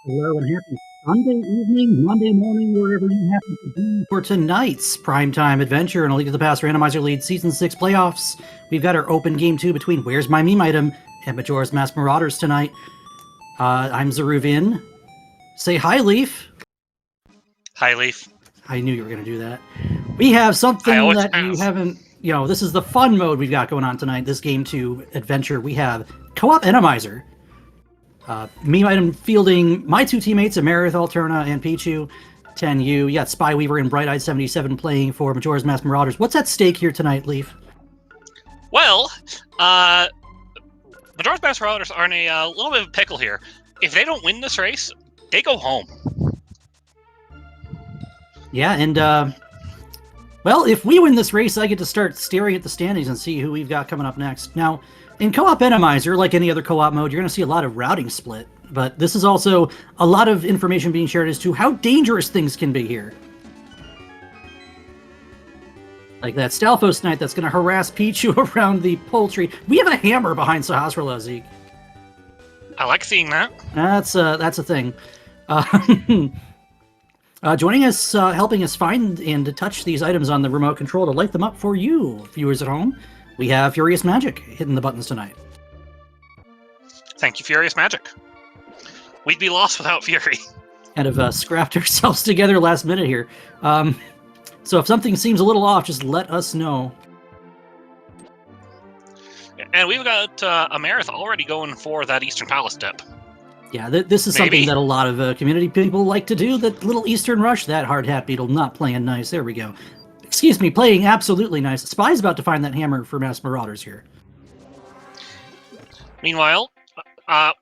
Hello and happy Sunday evening, Monday morning, wherever you happen to be for tonight's primetime adventure in A League of the Past Randomizer League Season 6 playoffs. We've got our open game 2 between Where's My Meme Item and Majora's Mask Marauders tonight. I'm Zaruvin. Say hi, Leaf. Hi, Leaf. I knew you were going to do that. We have something that have. you haven't, this is the fun mode we've got going on tonight, this game 2 adventure. We have Co-op Randomizer. Meme Item fielding my two teammates, Amarith, Alterna, and Pichu. 10U. You got Spy Weaver and Bright Eyed 77 playing for Majora's Mask Marauders. What's at stake here tonight, Leaf? Well, Majora's Mask Marauders are in a little bit of a pickle here. If they don't win this race, they go home. Yeah, and, well, if we win this race, I get to start staring at the standings and see who we've got coming up next. Now, in Co-op Randomizer, like any other co-op mode, you're going to see a lot of routing split, but this is also a lot of information being shared as to how dangerous things can be here. Like that Stalfos Knight that's going to harass Pichu around the poultry. We have a hammer behind Sahasrahla, Zeke. I like seeing that. That's a thing. Joining us, helping us find and touch these items on the remote control to light them up for you, viewers at home, we have Furious Magic hitting the buttons tonight. Thank you, Furious Magic. We'd be lost without Fury. Kind of scrapped ourselves together last minute here. So if something seems a little off, just let us know. And we've got Amarith already going for that Eastern Palace step. Yeah, this is something that a lot of community people like to do, that little Eastern Rush, that hard hat beetle not playing nice. There we go. Excuse me, playing absolutely nice. Spy's about to find that hammer for Mass Marauders here. Meanwhile,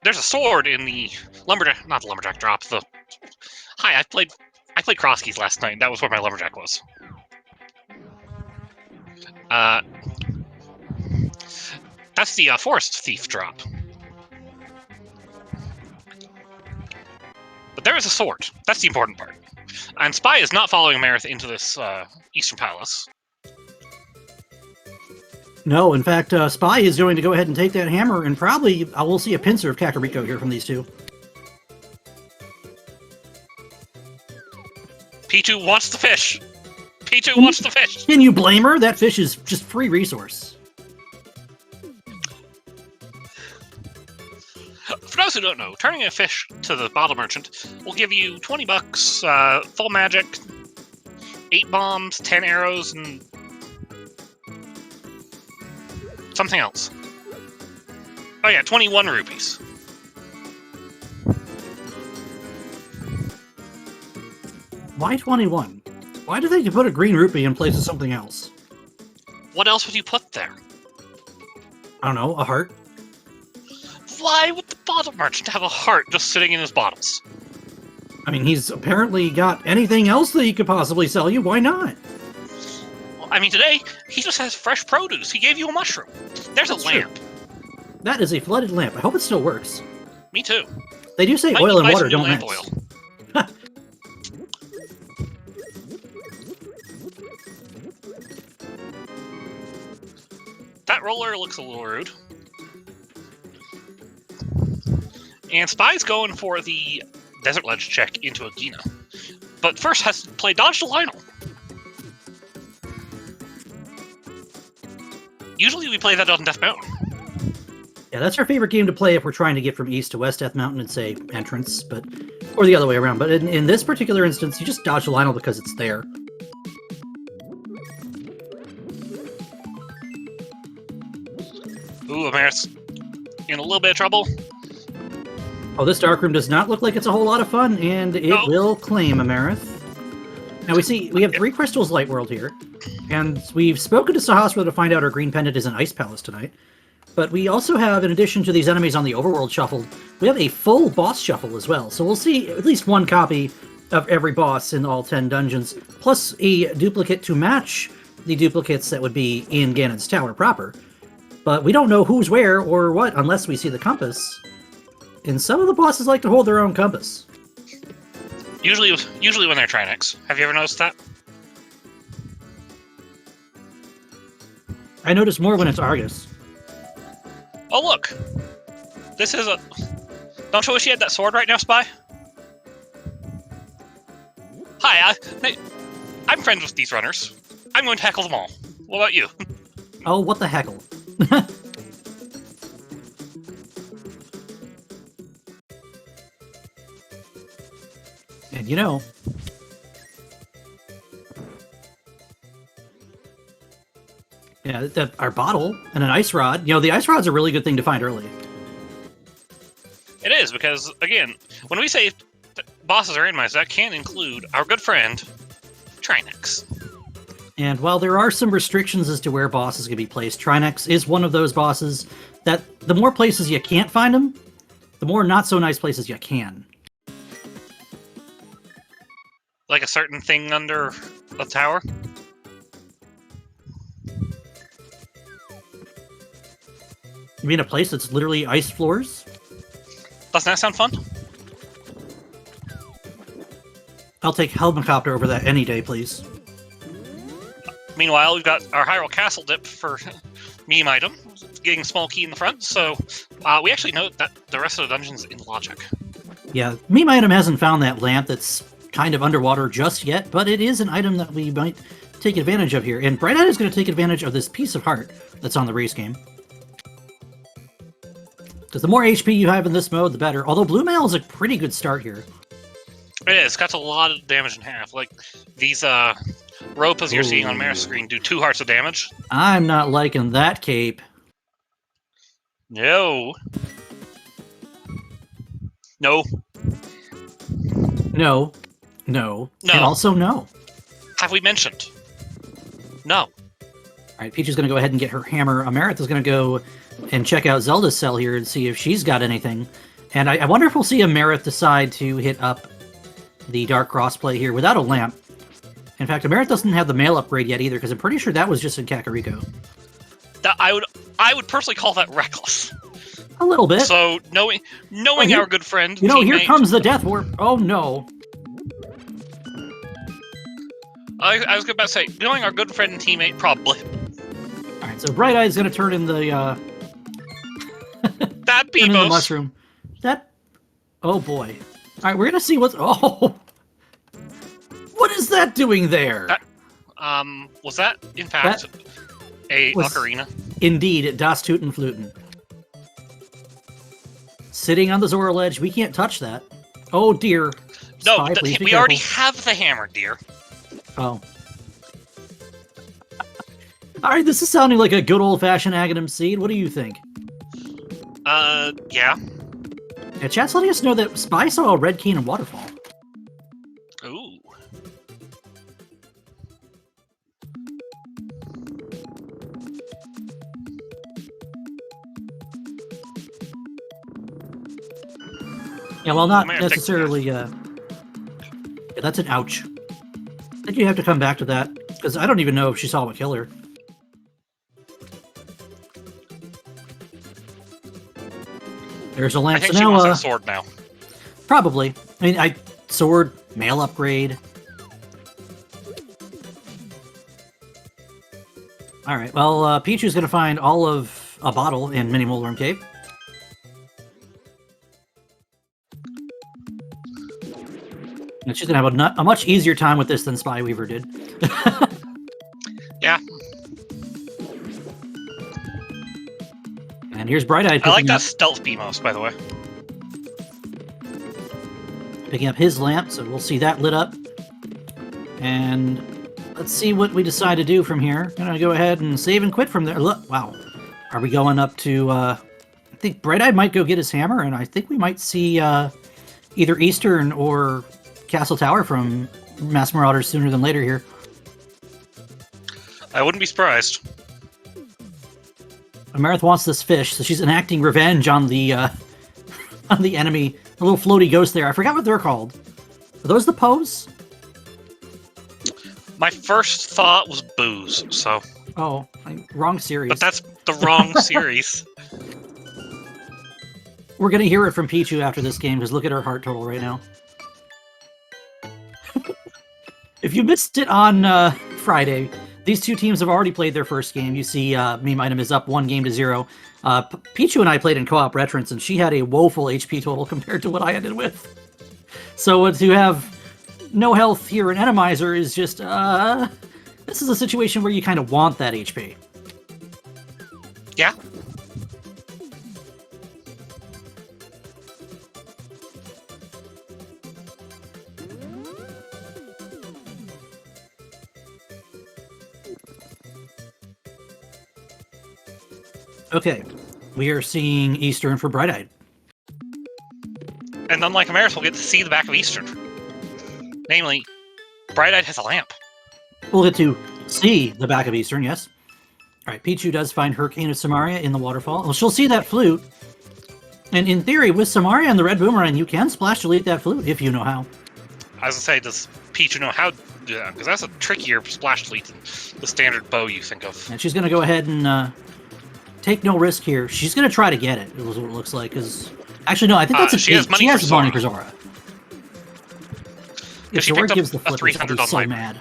there's a sword in the lumberjack, not the lumberjack drop. Hi, I played Cross Keys last night. That was where my lumberjack was. That's the forest thief drop. But there is a sword. That's the important part. And Spy is not following Amarith into this Eastern Palace. No, in fact, Spy is going to go ahead and take that hammer, and probably we'll see a pincer of Kakariko here from these two. Pichu wants the fish. Pichu wants the fish. Can you blame her? That fish is just free resource. For those who don't know, turning a fish to the bottle merchant will give you 20 bucks, full magic, 8 bombs, 10 arrows, and something else. Oh yeah, 21 rupees. Why 21? Why do they put a green rupee in place of something else? What else would you put there? I don't know, a heart? Why would the bottle merchant have a heart just sitting in his bottles? I mean, he's apparently got anything else that he could possibly sell you. Why not? Well, I mean, today, he just has fresh produce. He gave you a mushroom. There's That's a lamp. True. That is a flooded lamp. I hope it still works. Me too. They do say Might oil buy and water some don't lamp mix. oil. That roller looks a little rude. And Spy's going for the Desert Ledge check into Agina. But first has to play Dodge to Lionel. Usually we play that on Death Mountain. Yeah, that's our favorite game to play if we're trying to get from east to west Death Mountain and say entrance, or the other way around. But in this particular instance, you just dodge the Lionel because it's there. Ooh, Amarith's in a little bit of trouble. Oh, this dark room does not look like it's a whole lot of fun, and it will claim Amarith. Now we have 3 crystals Light World here, and we've spoken to Sahasrahla to find out our green pendant is an Ice Palace tonight. But we also have, in addition to these enemies on the overworld shuffled, we have a full boss shuffle as well. So we'll see at least 1 copy of every boss in all 10 dungeons, plus a duplicate to match the duplicates that would be in Ganon's Tower proper. But we don't know who's where or what unless we see the compass. And some of the bosses like to hold their own compass. Usually when they're Trinex. Have you ever noticed that? I notice more when it's Argus. Oh, look! This is a... Don't you wish you had that sword right now, Spy? Hi, I'm friends with these runners. I'm going to heckle them all. What about you? Oh, what the heckle? And you know... Yeah, our bottle and an ice rod. You know, the ice rod's a really good thing to find early. It is, because, again, when we say bosses are randomized, that can include our good friend, Trinex. And while there are some restrictions as to where bosses can be placed, Trinex is one of those bosses that the more places you can't find them, the more not-so-nice places you can. Like a certain thing under a tower? You mean a place that's literally ice floors? Doesn't that sound fun? I'll take Helicopter over that any day, please. Meanwhile, we've got our Hyrule Castle dip for meme item, getting a small key in the front, so we actually know that the rest of the dungeon's in logic. Yeah, meme item hasn't found that lamp that's kind of underwater just yet, but it is an item that we might take advantage of here. And Bright Eye is going to take advantage of this piece of heart that's on the race game. Because the more HP you have in this mode, the better. Although Blue Mail is a pretty good start here. It is. Cuts a lot of damage in half. Like, these ropes you're seeing on Mara's screen do 2 hearts of damage. I'm not liking that cape. No. No. No. No. No. And also no. Have we mentioned? No. All right, Peach is going to go ahead and get her hammer. Amarith is going to go and check out Zelda's cell here and see if she's got anything. And I wonder if we'll see Amarith decide to hit up the Dark Crossplay here without a lamp. In fact, Amarith doesn't have the mail upgrade yet either, because I'm pretty sure that was just in Kakariko. I would personally call that reckless. A little bit. So, knowing our good friend, you know, teammate, here comes the Death Warp. Oh, no. I was about to say, knowing our good friend and teammate, probably. Alright, so Bright Eye is going to turn in the, that turn in the Beebos. mushroom. That... Oh, boy. Alright, we're going to see what's... Oh! What is that doing there? Was that, in fact, a ocarina? Indeed, Das Tuten Fluten. Sitting on the Zora ledge, we can't touch that. Oh, dear. No, Spy, please be we careful. already have the hammer, dear. Oh. Alright, this is sounding like a good old-fashioned Aghanim Seed. What do you think? Yeah. Yeah, chat's letting us know that Spy saw a red cane and waterfall. Ooh. Yeah, well, not Man, necessarily, yeah, that's an ouch. I think you have to come back to that, because I don't even know if she saw what killed her. There's a I lance. think So she now, wants a sword now. probably. I mean, sword, mail upgrade. Alright, well, Pichu's gonna find all of a bottle in Mini Moleworm Cave. And she's gonna have a much easier time with this than Spy Weaver did. Yeah. And here's Bright Eye I like picking that up, stealth Beamos, by the way. picking up his lamp, so we'll see that lit up. And let's see what we decide to do from here. I'm gonna go ahead and save and quit from there. Look, wow. Are we going up to, I think Bright Eye might go get his hammer, and I think we might see either Eastern or Castle Tower from Mass Marauders sooner than later here. I wouldn't be surprised. Amarith wants this fish, so she's enacting revenge on the on the enemy. The little floaty ghost there. I forgot what they're called. Are those the Poes? My first thought was booze, so... Oh, wrong series. But that's the wrong series. We're gonna hear it from Pichu after this game, because look at her heart total right now. If you missed it on Friday, these two teams have already played their first game. You see Meme Item is up 1-0. Pichu and I played in co-op Retrance, and she had a woeful HP total compared to what I ended with. So to have no health here in Randomizer is just, this is a situation where you kind of want that HP. Yeah. Okay, we are seeing Eastern for Bright-Eyed. And unlike Ameris, we'll get to see the back of Eastern. Namely, Bright-Eyed has a lamp. We'll get to see the back of Eastern, yes. All right, Pichu does find Hurricane of Samaria in the waterfall. Well, she'll see that flute. And in theory, with Samaria and the red boomerang, you can splash delete that flute if you know how. I was going to say, does Pichu know how to do that? Because that's a trickier splash delete than the standard bow you think of. And she's going to go ahead and take no risk here. She's going to try to get it, is what it looks like. Actually, no, I think that's a she has money for money for Zora. If she Zora picked gives up the a flip, I'll 300 be on so Viper. mad.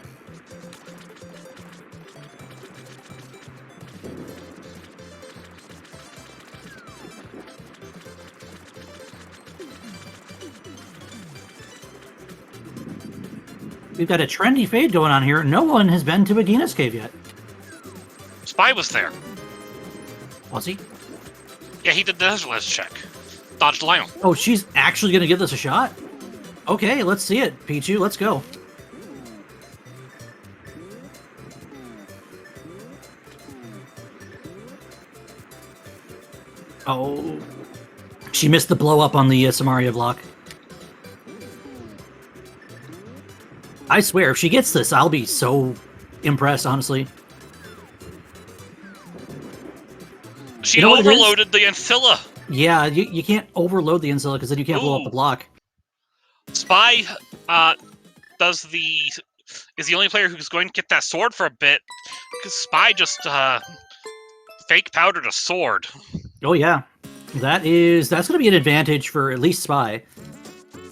We've got a trendy fade going on here. No one has been to Agina's cave yet. Spy was there. Was he? Yeah, he did the Desert check. Dodged Lionel. Oh, she's actually going to give this a shot? Okay, let's see it. Pichu, let's go. Oh. She missed the blow up on the Samaria block. I swear, if she gets this, I'll be so impressed, honestly. She You know what it is? overloaded the Ancilla. Yeah, you can't overload the Ancilla because then you can't blow up the block. Spy is the only player who's going to get that sword for a bit, because Spy just fake powdered a sword. Oh yeah, that's going to be an advantage for at least Spy.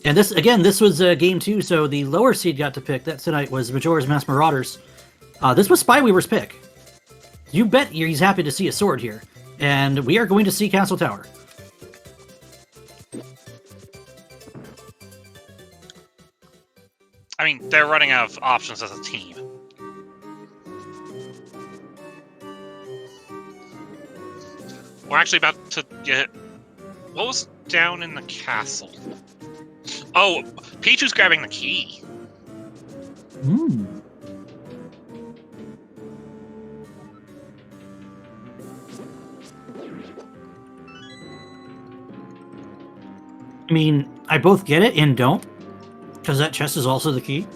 And this was game 2, so the lower seed got to pick. That tonight was Majora's Mask Marauders. This was Spy Weaver's pick. You bet he's happy to see a sword here. And we are going to see Castle Tower. I mean, they're running out of options as a team. We're actually about to get... What was down in the castle? Oh, Pichu's grabbing the key. Hmm. I mean, I both get it and don't, because that chest is also the key.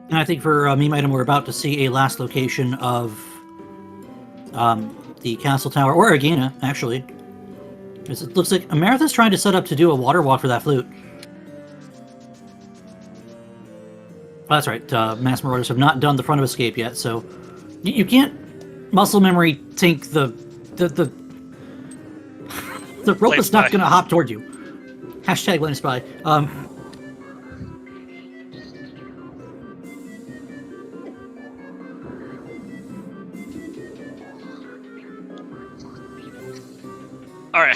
And I think for meme item, we're about to see a last location of the Castle Tower, or Agina, actually. Because it looks like Amaranth's trying to set up to do a water walk for that flute. Oh, that's right, Mass Marauders have not done the front of escape yet, so you can't muscle memory think the rope is not going to hop toward you. Hashtag Lane Spy. All right,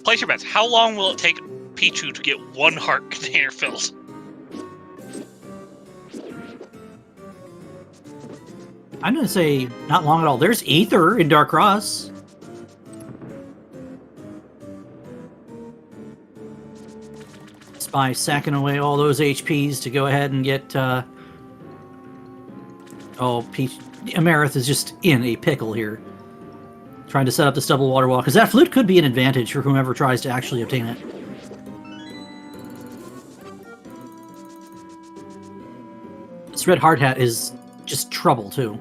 place your bets. How long will it take Pichu to get one heart container filled? I'm going to say not long at all. There's Ether in Dark Cross. Spy sacking away all those HPs to go ahead and get... Amarith is just in a pickle here. Trying to set up this double water wall, because that flute could be an advantage for whomever tries to actually obtain it. This red hard hat is just trouble, too.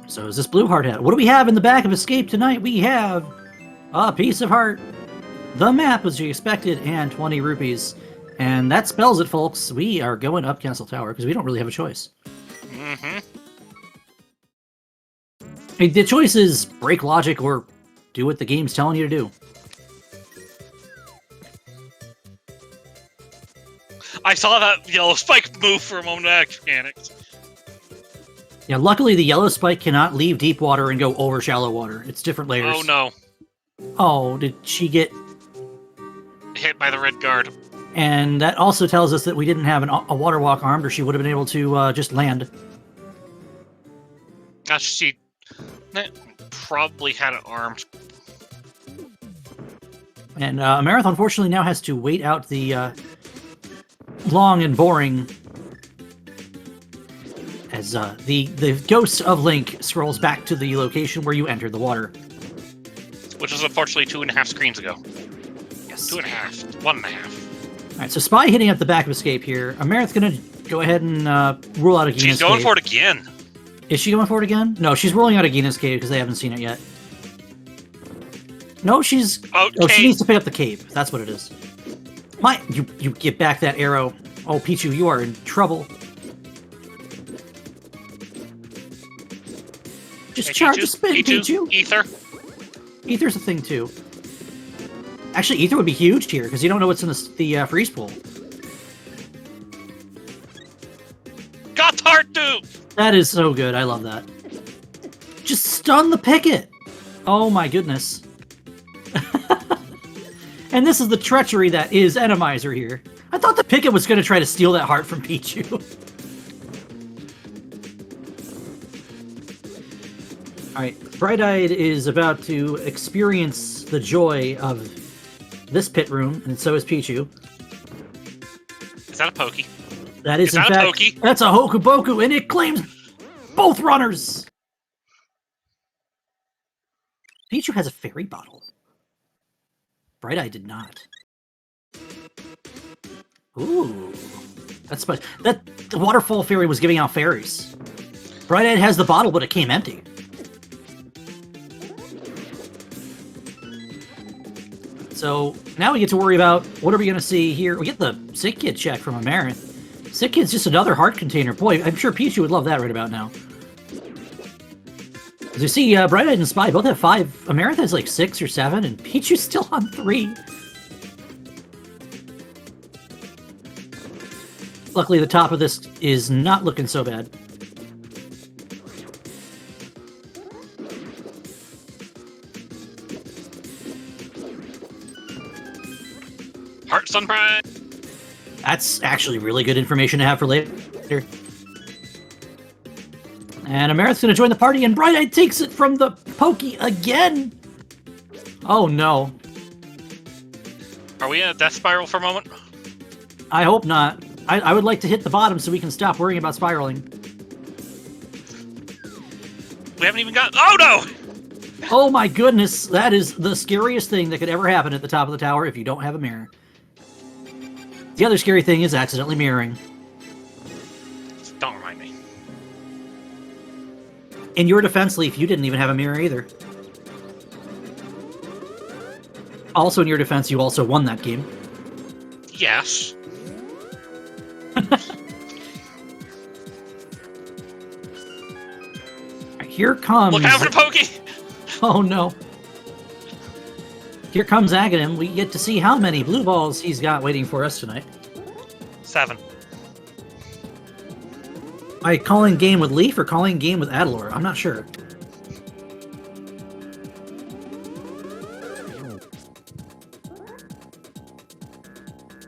So is this blue hard hat? What do we have in the back of Escape tonight? We have a piece of heart, the map as you expected, and 20 rupees. And that spells it, folks. We are going up Castle Tower, because we don't really have a choice. Mm-hmm. The choice is break logic or do what the game's telling you to do. I saw that yellow spike move for a moment. I panicked. Yeah, luckily the yellow spike cannot leave deep water and go over shallow water. It's different layers. Oh no. Oh, did she get Hit by the red guard. And that also tells us that we didn't have a water walk armed, or she would have been able to just land. She probably had it armed. And Amarith, unfortunately, now has to wait out the long and boring as the ghost of Link scrolls back to the location where you entered the water. Which was unfortunately 2.5 screens ago. Yes. 2.5. 1.5. Alright, so Spy hitting up the back of escape here. Amarith's going to go ahead and rule out a Gina's She's going cave. for it again. Is she going for it again? No, she's rolling out a Gina's cave because they haven't seen it yet. No, she's... Oh, she needs to pick up the cave. That's what it is. You get back that arrow. Oh, Pichu, you are in trouble. Just Hey, charge Pichu, the spin, Pichu. Ether. Ether's a thing, too. Actually, Ether would be huge here, because you don't know what's in the freeze pool. Got Tartu! That is so good. I love that. Just stun the picket! Oh my goodness. And this is the treachery that is Randomizer here. I thought the picket was going to try to steal that heart from Pichu. Alright, Bright-Eyed is about to experience the joy of this pit room, and so is Pichu. Is that a pokey? That is, in that fact, a pokey? That's a Hokuboku, and it claims both runners! Pichu has a fairy bottle. Bright-Eye did not. Ooh. That's special. The waterfall fairy was giving out fairies. Bright-Eye has the bottle, but it came empty. So now we get to worry about what are we going to see here. We get the Sick Kid check from Amarith. Sick Kid's just another heart container. Boy, I'm sure Pichu would love that right about now. As you see, Bright-Eyed and Spy both have 5. Amarith has like 6 or 7, and Pichu's still on 3. Luckily, the top of this is not looking so bad. Heart Sunrise! That's actually really good information to have for later. And Amarith's going to join the party, and Bright-Eyed takes it from the pokey again! Oh no. Are we in a death spiral for a moment? I hope not. I would like to hit the bottom so we can stop worrying about spiraling. We haven't even got... Oh no! Oh my goodness, that is the scariest thing that could ever happen at the top of the tower if you don't have a mirror. The other scary thing is accidentally mirroring. Don't remind me. In your defense, Leaf, you didn't even have a mirror either. Also in your defense, you also won that game. Yes. Here comes... Look out for the pokey! Oh no. Here comes Aghanim. We get to see how many blue balls he's got waiting for us tonight. 7. Am I calling game with Leaf or calling game with Adalor? I'm not sure.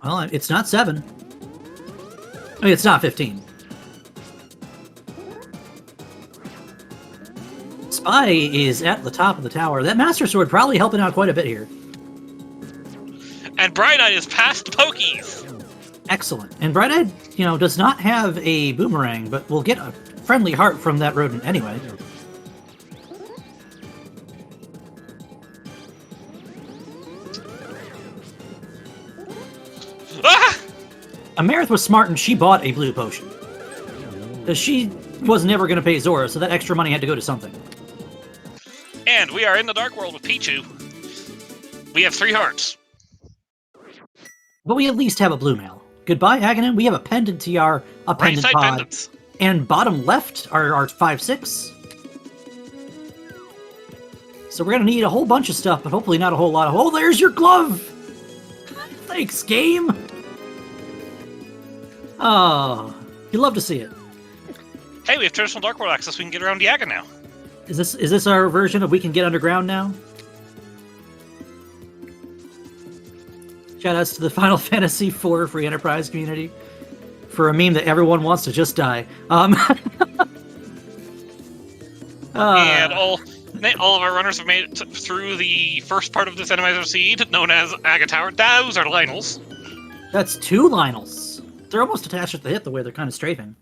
Well, it's not 7. I mean, it's not 15. Spy is at the top of the tower. That Master Sword probably helping out quite a bit here. And Bright-Eyed is past pokies! Excellent. And Bright-Eyed, does not have a boomerang, but will get a friendly heart from that rodent anyway. Ah! Amarith was smart and she bought a blue potion. Because she was never going to pay Zora, so that extra money had to go to something. And we are in the Dark World with Pichu. We have 3 hearts. But we at least have a blue mail. Goodbye, Aghanim. We have a pendant TR, a pendant Right-side pod, pendants. and bottom left are our 5-6. So we're going to need a whole bunch of stuff, but hopefully not a whole lot of... Oh, there's your glove! Thanks, game! Oh, you love to see it. Hey, we have traditional Dark World access. We can get around Diaga now. Is this our version of we can get underground now? Shout outs to the Final Fantasy IV Free Enterprise community for a meme that everyone wants to just die. And all of our runners have made it through the first part of this Randomizer seed, known as Aga Tower. Those are Lionels. That's 2 Lionels. They're almost attached at the hip the way they're kind of strafing.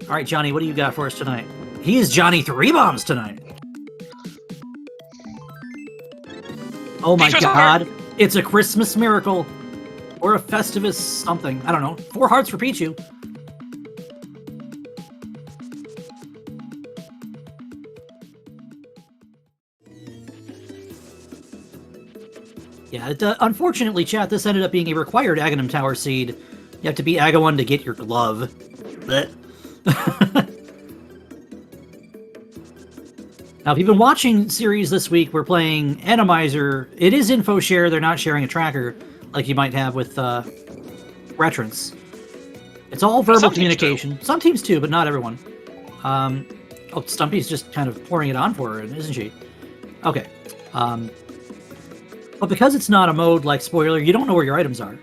All right, Johnny, what do you got for us tonight? He is Johnny 3 Bombs tonight. Oh my god. It's a Christmas miracle. Or a Festivus something. I don't know. 4 hearts for Pichu. Yeah, unfortunately, chat, this ended up being a required Aghanim Tower seed. You have to be Aga 1 to get your glove. Blech. Now, if you've been watching series this week, we're playing Randomizer. It is info share. They're not sharing a tracker like you might have with Retrance. It's all verbal communication. Some teams too, but not everyone. Oh, Stumpy's just kind of pouring it on for her, isn't she? Okay. But because it's not a mode like Spoiler, you don't know where your items are.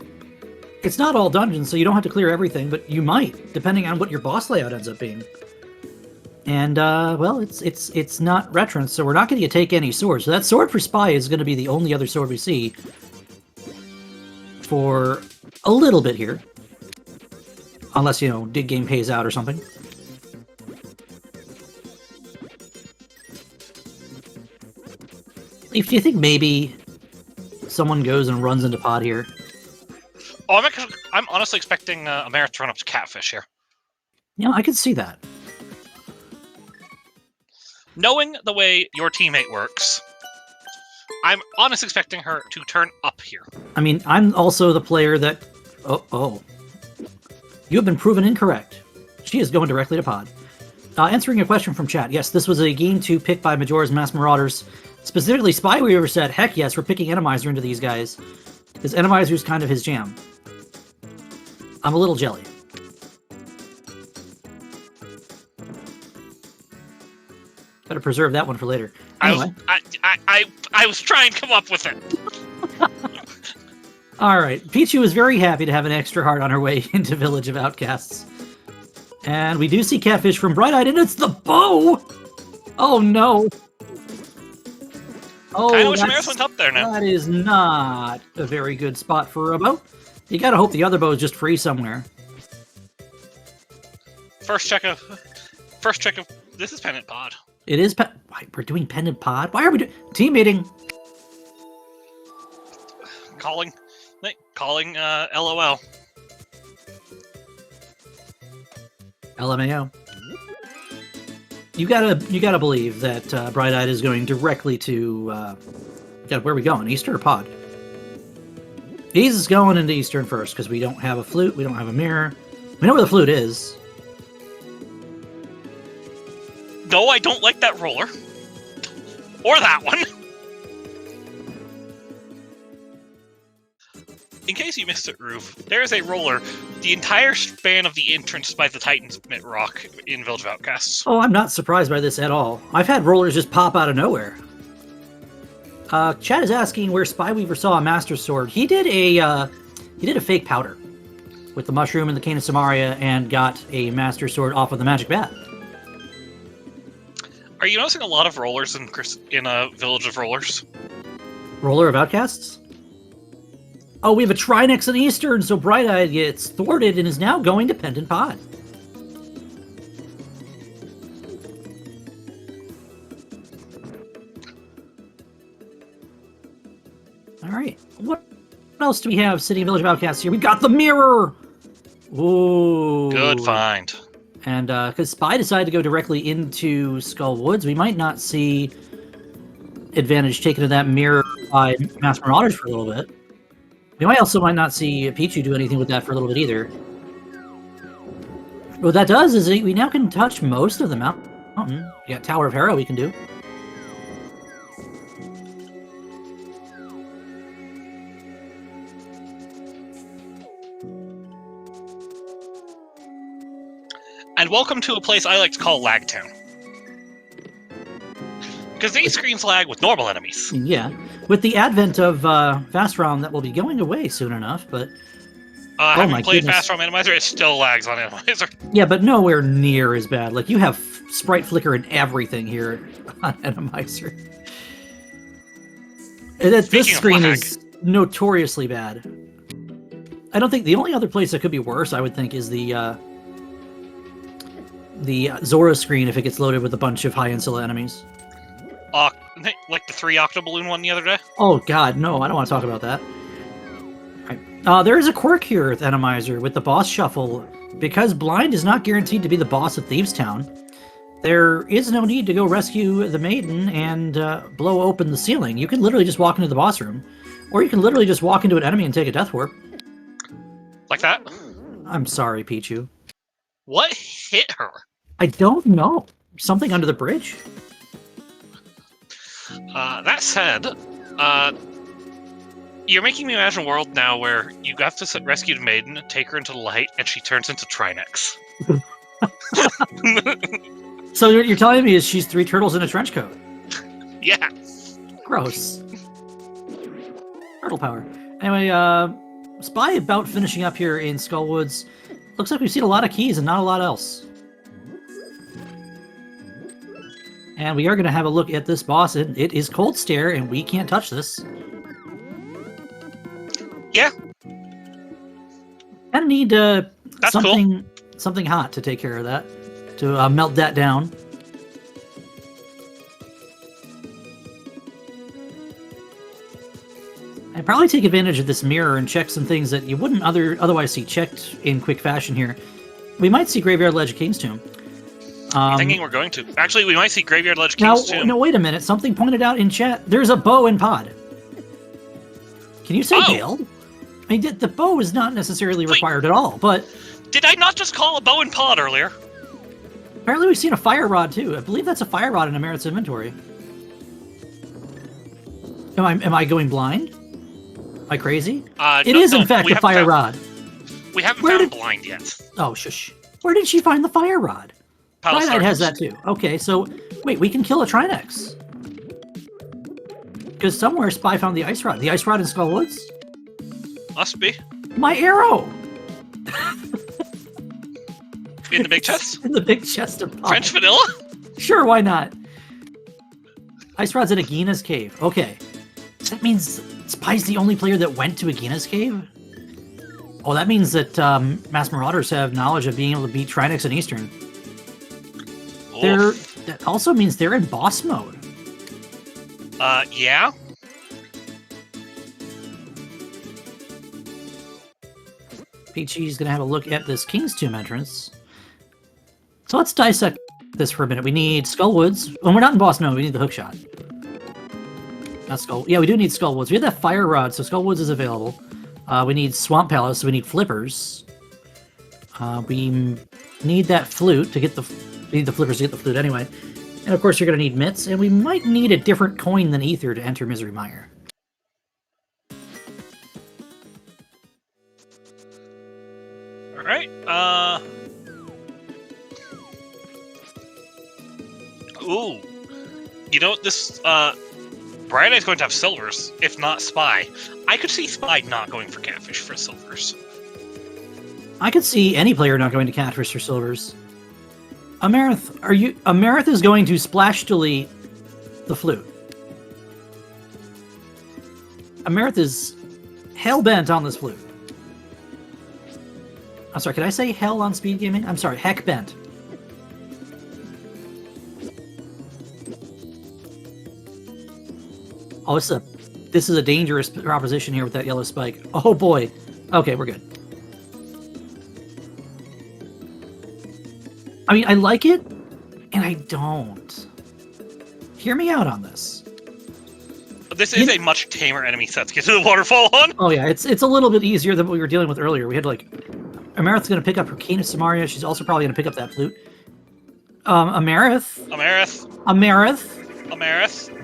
It's not all dungeons, so you don't have to clear everything, but you might, depending on what your boss layout ends up being. And, well, it's not Retrance, so we're not going to take any swords. So that sword for Spy is going to be the only other sword we see for a little bit here. Unless, you know, Dig Game pays out or something. Leaf, do you think maybe someone goes and runs into Pod here? Oh, I'm honestly expecting Amerith to run up to Catfish here. Yeah, I could see that. Knowing the way your teammate works, I'm honestly expecting her to turn up here. I mean, I'm also the player that... Oh. You have been proven incorrect. She is going directly to Pod. Answering a question from chat. Yes, this was a game 2 picked by Majora's Mask Marauders. Specifically, Spyweaver said, heck yes, we're picking Randomizer into these guys. Because Randomizer's kind of his jam. I'm a little jelly. Better preserve that one for later. Anyway. I was trying to come up with it. Alright, Pichu is very happy to have an extra heart on her way into Village of Outcasts. And we do see Catfish from Bright-Eyed, and it's the bow! Oh no! Oh, I wish Amerith went up there now. That is not a very good spot for a bow. You gotta hope the other bow is just free somewhere. First check of... This is Pendant Pod. It is Why, we're doing Pendant Pod? Why are we doing... Team meeting! Calling LOL. LMAO. You gotta believe that Bright-Eyed is going directly to... where are we going? Eastern or Pod? He's going into Eastern first, because we don't have a flute, we don't have a mirror. We know where the flute is. No, I don't like that roller. Or that one. In case you missed it, Roof, there is a roller the entire span of the entrance by the Titans Mid Rock in Village of Outcasts. Oh, I'm not surprised by this at all. I've had rollers just pop out of nowhere. Chad is asking where Spyweaver saw a Master Sword. He did a fake powder with the mushroom and the cane of Samaria and got a Master Sword off of the Magic Bat. Are you noticing a lot of rollers in a Village of Rollers? Roller of Outcasts? Oh, we have a Trinex in Eastern, so Bright-Eyed gets thwarted and is now going to Pendant Pod. Alright, what else do we have sitting in Village of Outcasts here? We got the mirror! Ooh. Good find. And because Spy decided to go directly into Skull Woods, we might not see advantage taken to that mirror by Mass Marauders for a little bit. We might not see Pichu do anything with that for a little bit either. What that does is we now can touch most of the mountain. We got Tower of Hera we can do. And welcome to a place I like to call Lag Town. Because these screens lag with normal enemies. Yeah, with the advent of Fast ROM, that will be going away soon enough, but... Having played Fast ROM Randomizer, it still lags on Randomizer. Yeah, but nowhere near as bad. Like, you have sprite flicker and everything here on Randomizer. This screen is notoriously bad. I don't think... The only other place that could be worse, I would think, is the Zora screen if it gets loaded with a bunch of high-insula enemies. Like the 3 Octoballoon one the other day? Oh, God, no. I don't want to talk about that. There is a quirk here with Randomizer with the boss shuffle. Because Blind is not guaranteed to be the boss of Thieves Town, there is no need to go rescue the maiden and blow open the ceiling. You can literally just walk into the boss room, or you can literally just walk into an enemy and take a death warp. Like that? I'm sorry, Pichu. What hit her? I don't know. Something under the bridge? That said, you're making me imagine a world now where you have to rescue the maiden, take her into the light, and she turns into Trinex. So what you're telling me is she's 3 turtles in a trench coat? Yeah. Gross. Turtle power. Anyway, Spy about finishing up here in Skullwoods. Looks like we've seen a lot of keys and not a lot else. And we are going to have a look at this boss. It is Cold Stare, and we can't touch this. Yeah. I need something hot to take care of that, to melt that down. I'd probably take advantage of this mirror and check some things that you wouldn't otherwise see checked in quick fashion here. We might see Graveyard Ledge of King's Tomb. I'm thinking we're going to. Actually, we might see Graveyard Ledge of King's Tomb. No, wait a minute. Something pointed out in chat. There's a bow in pod. Can you say bailed? I mean, the bow is not necessarily required at all, but... Did I not just call a bow and pod earlier? Apparently we've seen a fire rod, too. I believe that's a fire rod in Amerit's inventory. Am I going blind? Am I crazy? It is, in fact, a fire rod. We haven't found blind yet. Oh, shush. Where did she find the fire rod? Twilight has that, too. Okay, so... Wait, we can kill a Trinex. Because somewhere Spy found the ice rod. The ice rod in Skullwoods? Must be. My arrow! In the big chest? In the big chest of pod. French vanilla? Sure, why not? Ice rod's in Agina's cave. Okay. So that means Spy's the only player that went to Agina's cave? Oh, that means that Mass Marauders have knowledge of being able to beat Trinex in Eastern. That also means they're in boss mode. Yeah. Peachy's gonna have a look at this King's Tomb entrance. So let's dissect this for a minute. We need Skullwoods. When we're not in boss mode, we need the hookshot. Not Skull. Yeah, we do need Skullwoods. We have that fire rod, so Skullwoods is available. We need Swamp Palace, so we need flippers. We need that flute to get the... We need the flippers to get the flute anyway. And of course you're going to need mitts, and we might need a different coin than Ether to enter Misery Mire. Alright, Ooh. You know, this, Bright Eye's going to have silvers, if not Spy. I could see Spy not going for Catfish for silvers. I could see any player not going to Catfish for silvers. Amerith is going to splash delete the flute. Amerith is hell-bent on this flute. I'm sorry, could I say hell on SpeedGaming? I'm sorry, heck-bent. Oh, this is a dangerous proposition here with that yellow spike. Oh boy. Okay, we're good. I mean, I like it, and I don't. Hear me out on this. This is a much tamer enemy set to get to the waterfall on. Oh yeah, it's a little bit easier than what we were dealing with earlier. We had like... Amerith's going to pick up her Cane of Samaria. She's also probably going to pick up that flute. Amerith.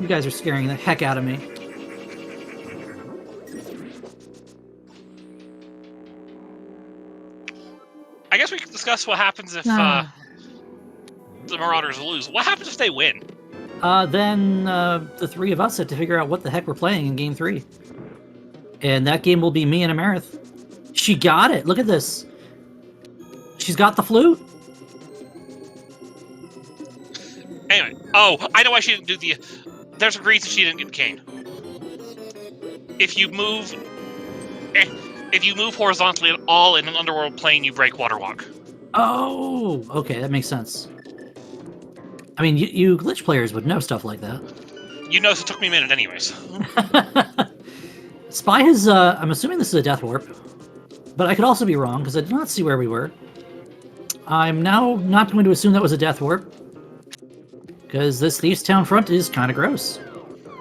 You guys are scaring the heck out of me. I guess we could discuss what happens if the Marauders lose. What happens if they win? Then the three of us have to figure out what the heck we're playing in Game 3. And that game will be me and Amarith. She got it! Look at this! She's got the flute! Anyway, oh, I know why she didn't do the... There's a reason she didn't get cane. If you move horizontally at all in an underworld plane, you break water walk. Oh! Okay, that makes sense. I mean, you glitch players would know stuff like that. You notice it took me a minute anyways. Spy has, I'm assuming this is a death warp. But I could also be wrong, because I did not see where we were. I'm now not going to assume that was a death warp. Because this Thieves' Town front is kind of gross.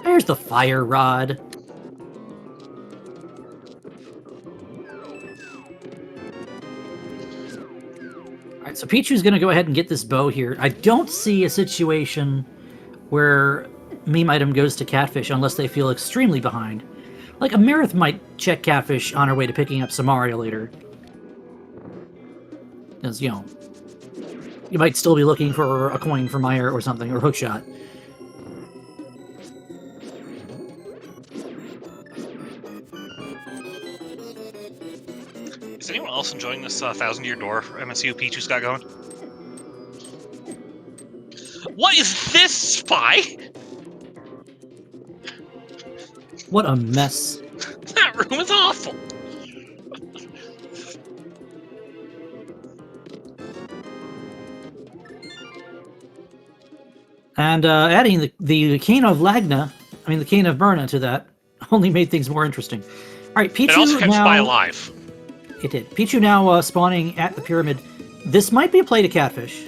There's the fire rod. Alright, so Pichu's going to go ahead and get this bow here. I don't see a situation where meme item goes to Catfish unless they feel extremely behind. Like, Amarith might check Catfish on her way to picking up Samaria later. Because, you know, you might still be looking for a coin for Meyer or something, or Hookshot. Is anyone else enjoying this 1,000-year door MSU Pichu's got going? What is this, Spy? What a mess. That room is awful. And adding the Cane of Lagna, I mean the Cane of Myrna to that, only made things more interesting. Alright, Pichu it also kept now... Spy alive. It did. Pichu now spawning at the pyramid. This might be a play to Catfish.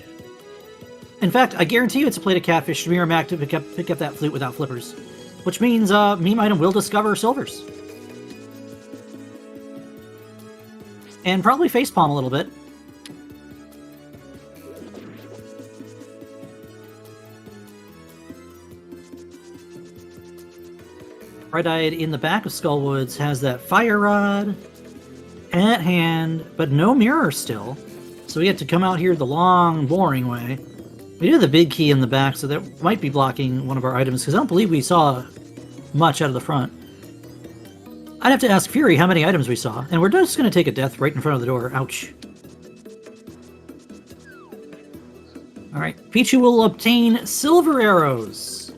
In fact, I guarantee you it's a play to Catfish to mirror Mac to pick up that flute without flippers. Which means meme item will discover silvers. And probably facepalm a little bit. Bright-Eyed in the back of Skullwoods has that fire rod at hand, but no mirror still. So we have to come out here the long, boring way. We do have the big key in the back, so that might be blocking one of our items, because I don't believe we saw much out of the front. I'd have to ask Fury how many items we saw, and we're just going to take a death right in front of the door. Ouch. Alright, Pichu will obtain silver arrows.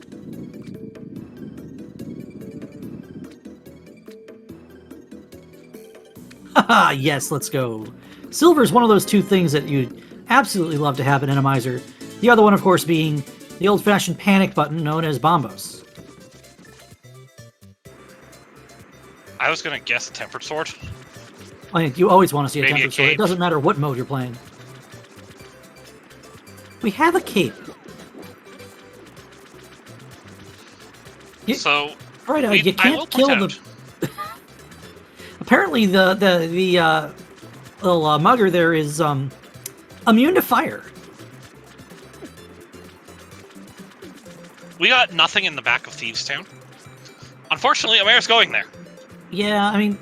Haha, yes, let's go. Silver is one of those two things that you'd absolutely love to have in Randomizer. The other one, of course, being the old-fashioned panic button known as Bombos. I was going to guess a Tempered Sword. I mean, you always want to see a Maybe tempered a sword. It cape. doesn't matter what mode you're playing. We have a cape. So, Right, you I can't will kill point the... out, Apparently, the little mugger there is immune to fire. we got nothing in the back of Thieves' Town. Unfortunately, Amir's going there. Yeah, I mean,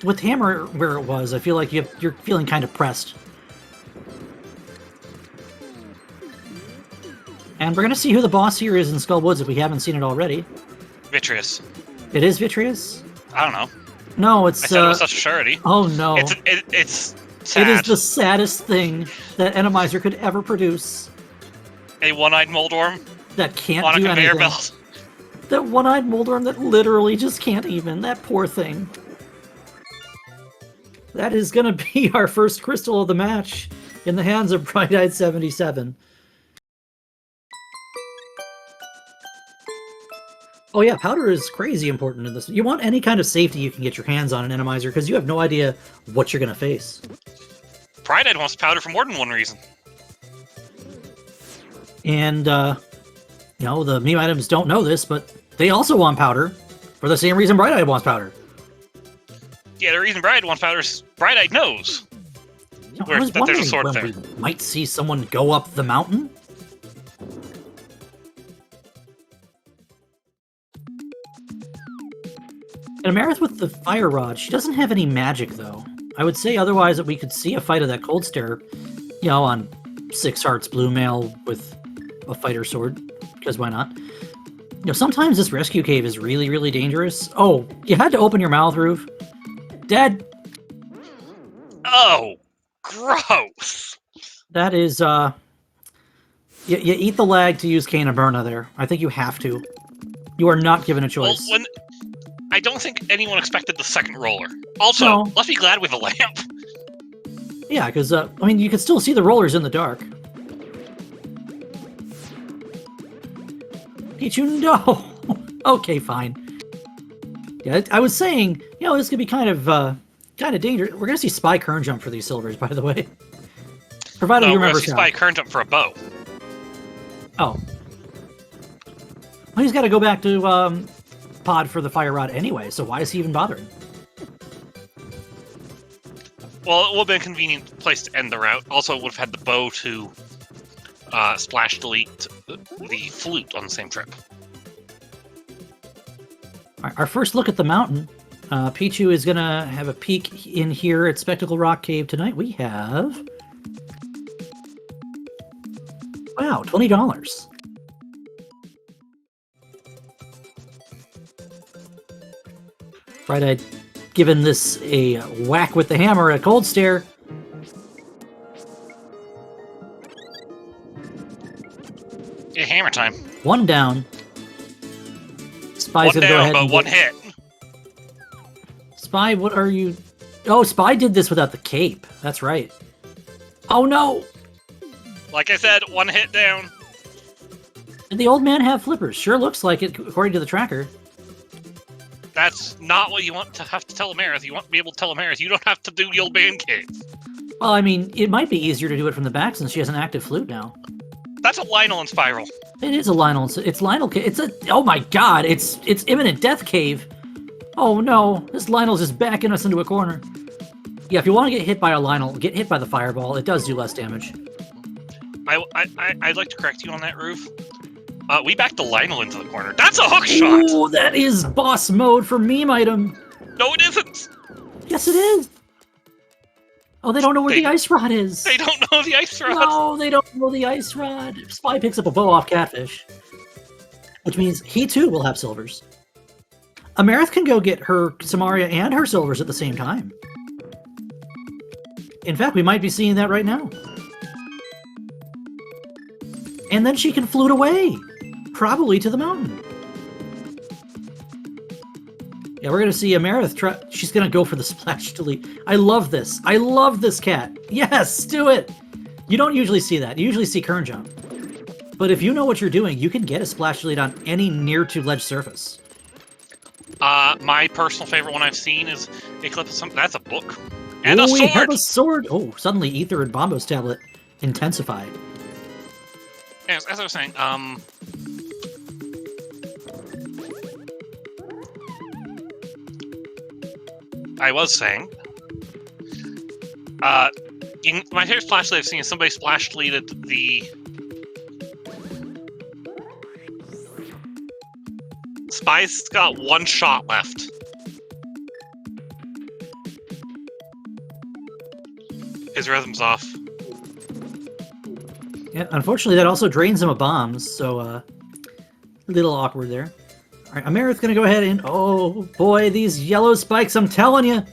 with Hammer where it was, I feel like you're feeling kind of pressed. And we're going to see who the boss here is in Skull Woods if we haven't seen it already. Vitreous. It is Vitreous? I don't know. No, it's... I said it with such a surety. Oh, no. It's sad. It is the saddest thing that Randomizer could ever produce. A one-eyed Moldworm That can't on a do conveyor anything. belt. That one-eyed Moldworm that literally just can't even. That poor thing. That is going to be our first crystal of the match in the hands of Bright-Eyed 77. Oh yeah, powder is crazy important in this. You want any kind of safety you can get your hands on an Randomizer because you have no idea what you're going to face. Pride wants powder for more than one reason. And, you know, the meme items don't know this, but they also want powder for the same reason Bright-Eyed wants powder. Yeah, the reason Bright-Eyed wants powder is Bright-Eyed knows You know, I was that there's a wondering sword when there. we might see someone go up the mountain. And Amarith with the fire rod, she doesn't have any magic, though. I would say otherwise that we could see a fight of that cold stare, you know, on 6 hearts blue male with a fighter sword, because why not? Sometimes this rescue cave is really, really dangerous. Oh, you had to open your mouth, Roof. Dead. Oh, gross. That is, you eat the lag to use Cane of Burna there. I think you have to. You are not given a choice. Well, I don't think anyone expected the second roller. Also, No. let's be glad with a lamp. Yeah, because, I mean, you can still see the rollers in the dark. Pichu, no! Okay, fine. Yeah, I was saying, this could be kind of dangerous. We're going to see Spy Kern jump for these silvers, by the way. Provided you remember Spy Kern jump for a bow. Oh. Well, he's got to go back to Pod for the fire rod anyway, so why is he even bothering? Well, it would have been a convenient place to end the route. Also, it would have had the bow to splash delete the flute on the same trip. Our first look at the mountain. Pichu is going to have a peek in here at Spectacle Rock Cave tonight. We have... Wow, $20. Right, I'd given this a whack with the hammer at Cold Stare. Yeah, hammer time. One down. Spy's One gonna go down, ahead but and one hit. Spy, what are you... Oh, Spy did this without the cape. That's right. Oh, no! Like I said, one hit down. Did the old man have flippers? Sure looks like it, according to the tracker. That's not what you want to have to tell Amarith. You want to be able to tell Amarith you don't have to do the old man cave. Well, I mean, it might be easier to do it from the back since she has an active flute now. That's a Lionel and Spiral. It is a Lionel. It's Lionel cave. It's a... Oh my god, it's imminent death cave. Oh no, this Lionel's just backing us into a corner. Yeah, if you want to get hit by a Lionel, get hit by the fireball. It does do less damage. I'd like to correct you on that, Roof. We backed the Lionel into the corner. That's a hook shot! Ooh, that is boss mode for meme item. No, it isn't! Yes, it is. Oh, they don't know where the ice rod is. They don't know the ice rod. No, they don't know the ice rod. Spy picks up a bow off Catfish, which means he too will have silvers. Amarith can go get her Samaria and her silvers at the same time. In fact, we might be seeing that right now. And then she can flute away, probably to the mountain. Yeah, we're going to see Amarith try... She's going to go for the splash delete. I love this. I love this cat. Yes, do it! You don't usually see that. You usually see Kern jump. But if you know what you're doing, you can get a splash delete on any near-to-ledge surface. My personal favorite one I've seen is Eclipse. That's a book. And a sword! We have a sword! Oh, suddenly Ether and Bombo's tablet intensified. As I was saying, in my favorite splash delete I've seen is somebody splash deleted the Spy's got one shot left. His rhythm's off. Yeah, unfortunately, that also drains him of bombs, so a little awkward there. All right, Amarith's gonna go ahead and... Oh, boy, these yellow spikes, I'm telling you!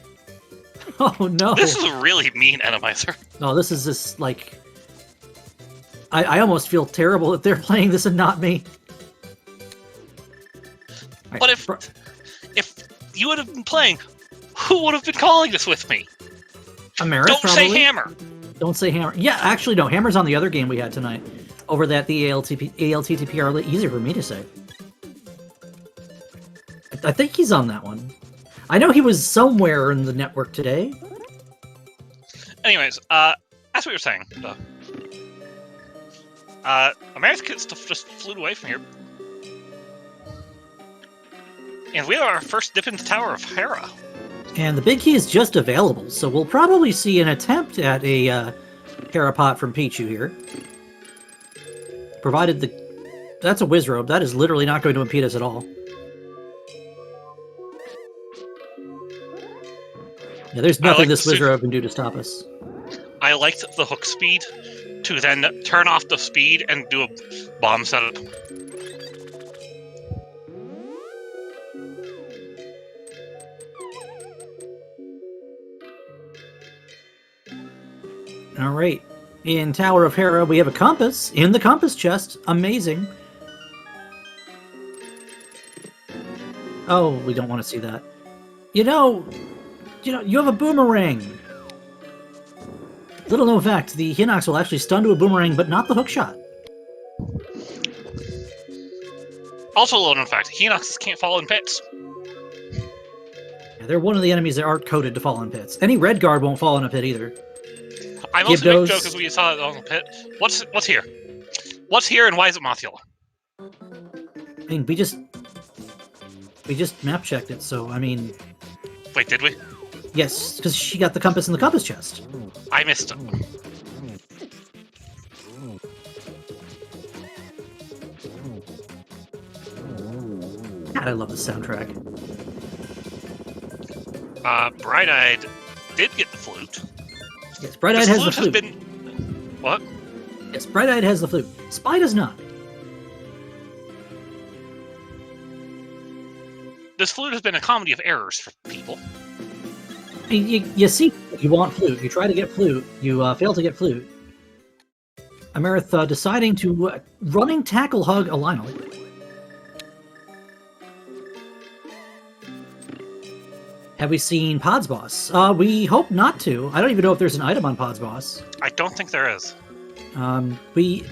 Oh, no! This is a really mean Randomizer. No, this is just, like... I almost feel terrible that they're playing this and not me. Right, But if you would have been playing, who would have been calling this with me? Amarith, Don't probably? say Hammer! Don't say Hammer. Yeah, actually, no. Hammer's on the other game we had tonight. Over that, the ALTTPR. Easier for me to say. I think he's on that one. I know he was somewhere in the network today. Anyways, as we were saying, Amarith gets to just flew away from here. And we have our first dip into Tower of Hera. And the big key is just available, so we'll probably see an attempt at a Parapot from Pichu here. Provided the... That's a Wizrobe. That is literally not going to impede us at all. Yeah, there's nothing this Wizrobe can do to stop us. I liked the hook speed. to then turn off the speed and do a bomb setup. All right. In Tower of Hera, we have a compass in the compass chest. Amazing. Oh, we don't want to see that. You have a boomerang. Little known fact, the Hinox will actually stun to a boomerang, but not the hook shot. Also, little known fact, Hinoxes can't fall in pits. Yeah, they're one of the enemies that aren't coded to fall in pits. Any red guard won't fall in a pit either. I mostly make jokes as we saw it on the pit. What's here? What's here and why is it Mothula? I mean, we just map checked it, so I mean. Wait, did we? Yes, because she got the compass in the compass chest. I missed it. God, I love the soundtrack. Bright-Eyed did get the flute. Yes, Bright-Eyed has the flute. What? Yes, Bright-Eyed has the flute. Spy does not. This flute has been a comedy of errors for people. I mean, you see, you want flute. You try to get flute. You fail to get flute. Amerith deciding to running tackle hug a Lionel. Have we seen Pod's Boss? We hope not to. I don't even know if there's an item on Pod's Boss. I don't think there is. The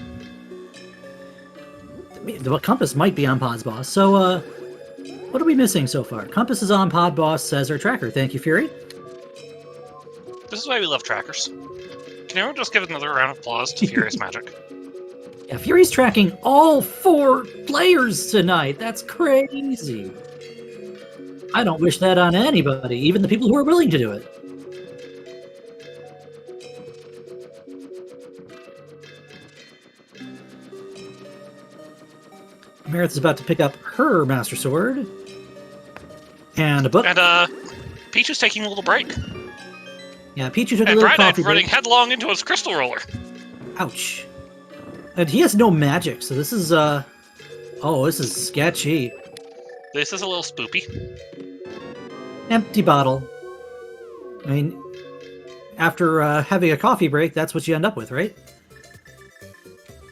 compass might be on Pod's Boss. So, what are we missing so far? Compass is on Pod Boss, says our tracker. Thank you, Fury. This is why we love trackers. Can everyone just give another round of applause to Furious Magic? Yeah, Fury's tracking all 4 players tonight. That's crazy. I don't wish that on anybody, even the people who are willing to do it. Meredith is about to pick up her Master Sword. And a book. And, Peach is taking a little break. Yeah, Pichu took a and little Bright-Eyed coffee running break. headlong into his crystal roller. Ouch. And he has no magic, so this is, oh, this is sketchy. This is a little spoopy. Empty bottle. I mean, after having a coffee break, that's what you end up with, right?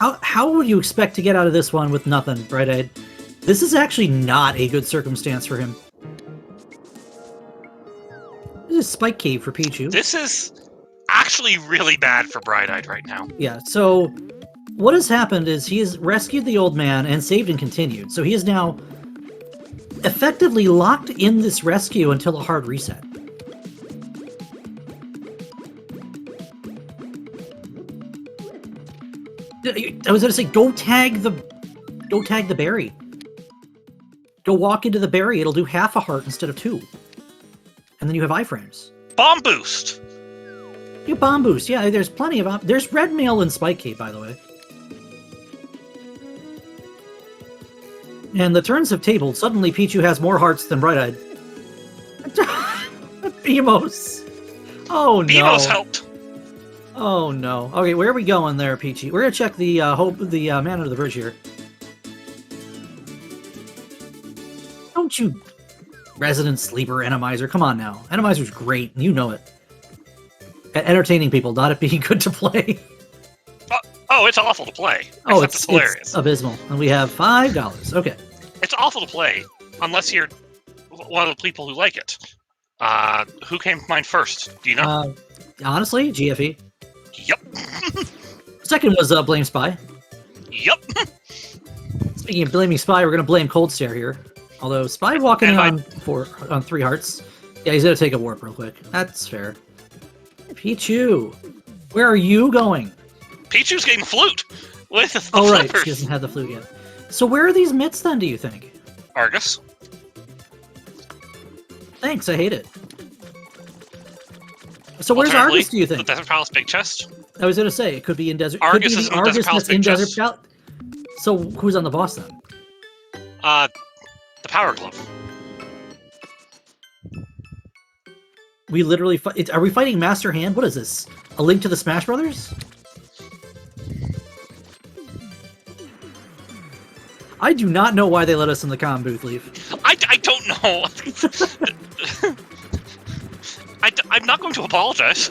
How would you expect to get out of this one with nothing, Bright-Eyed? This is actually not a good circumstance for him. This is Spike Cave for Pichu. This is actually really bad for Bright-Eyed right now. Yeah, so what has happened is he has rescued the old man and saved and continued. So he is now effectively locked in this rescue until a hard reset. I was going to say, go tag the berry. Go walk into the berry. It'll do half a heart instead of 2. And then you have iframes. Bomb boost! You bomb boost. Yeah, there's plenty of... There's red mail in Spike Cave, by the way. And the turns have tabled. Suddenly, Pichu has more hearts than Bright-Eyed. Beamos. Oh, no. Beamos helped. Oh, no. Okay, where are we going there, Peachy? We're going to check the man under the bridge here. Don't you... Resident Sleeper Randomizer. Come on now. Randomizer's great. You know it. At entertaining people, not at being good to play. Oh, it's awful to play. Oh, it's hilarious. It's abysmal. And we have $5. Okay. It's awful to play, unless you're one of the people who like it. Who came to mind first? Do you know? Honestly, GFE. Yep. Second was Blame Spy. Yep. Speaking of blaming Spy, we're going to blame Cold Stare here. Although Spy walking in on 3 hearts. Yeah, he's going to take a warp real quick. That's fair. Pichu, where are you going? Pichu's getting flute with the Oh, right. flippers. She doesn't have the flute yet. So where are these mitts then, do you think? Argus. Thanks, I hate it. So where's Argus, do you think? The Desert Palace Big Chest. I was going to say, it could be in Desert... Argus could be is the in Desert Palace that's in Big Desert Chest. Palace. So who's on the boss then? The Power Glove. We literally... Are we fighting Master Hand? What is this? A Link to the Smash Brothers? I do not know why they let us in the comm booth, Leaf. I don't know. I'm not going to apologize.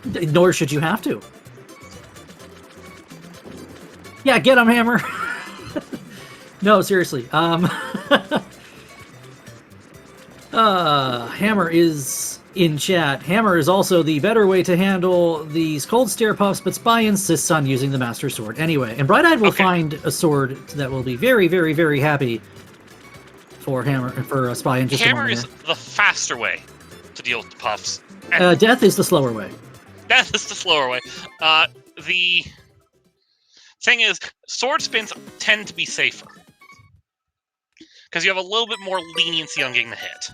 Nor should you have to. Yeah, get him, Hammer. No, seriously. Hammer is in chat. Hammer is also the better way to handle these cold stare puffs, but Spy insists on using the Master Sword. Anyway, and Bright-Eyed will find a sword that will be very, very, very happy for Spy in just a moment. Hammer is the faster way to deal with the puffs. Death is the slower way. Death is the slower way. The thing is, sword spins tend to be safer. Because you have a little bit more leniency on getting the hit.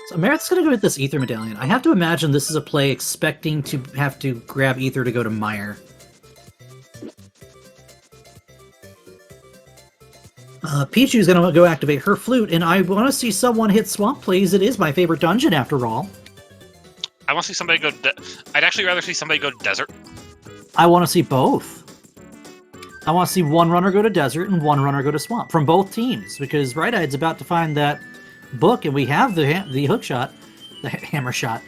So Meredith's going to go with this Ether Medallion. I have to imagine this is a play expecting to have to grab Ether to go to Meyer. Pichu's going to go activate her flute, and I want to see someone hit Swamp, please. It is my favorite dungeon, after all. I want to see somebody go... I'd actually rather see somebody go to Desert. I want to see both. I want to see one runner go to Desert and one runner go to Swamp from both teams, because Bright-Eye's about to find that book, and we have the hook shot, the hammer shot.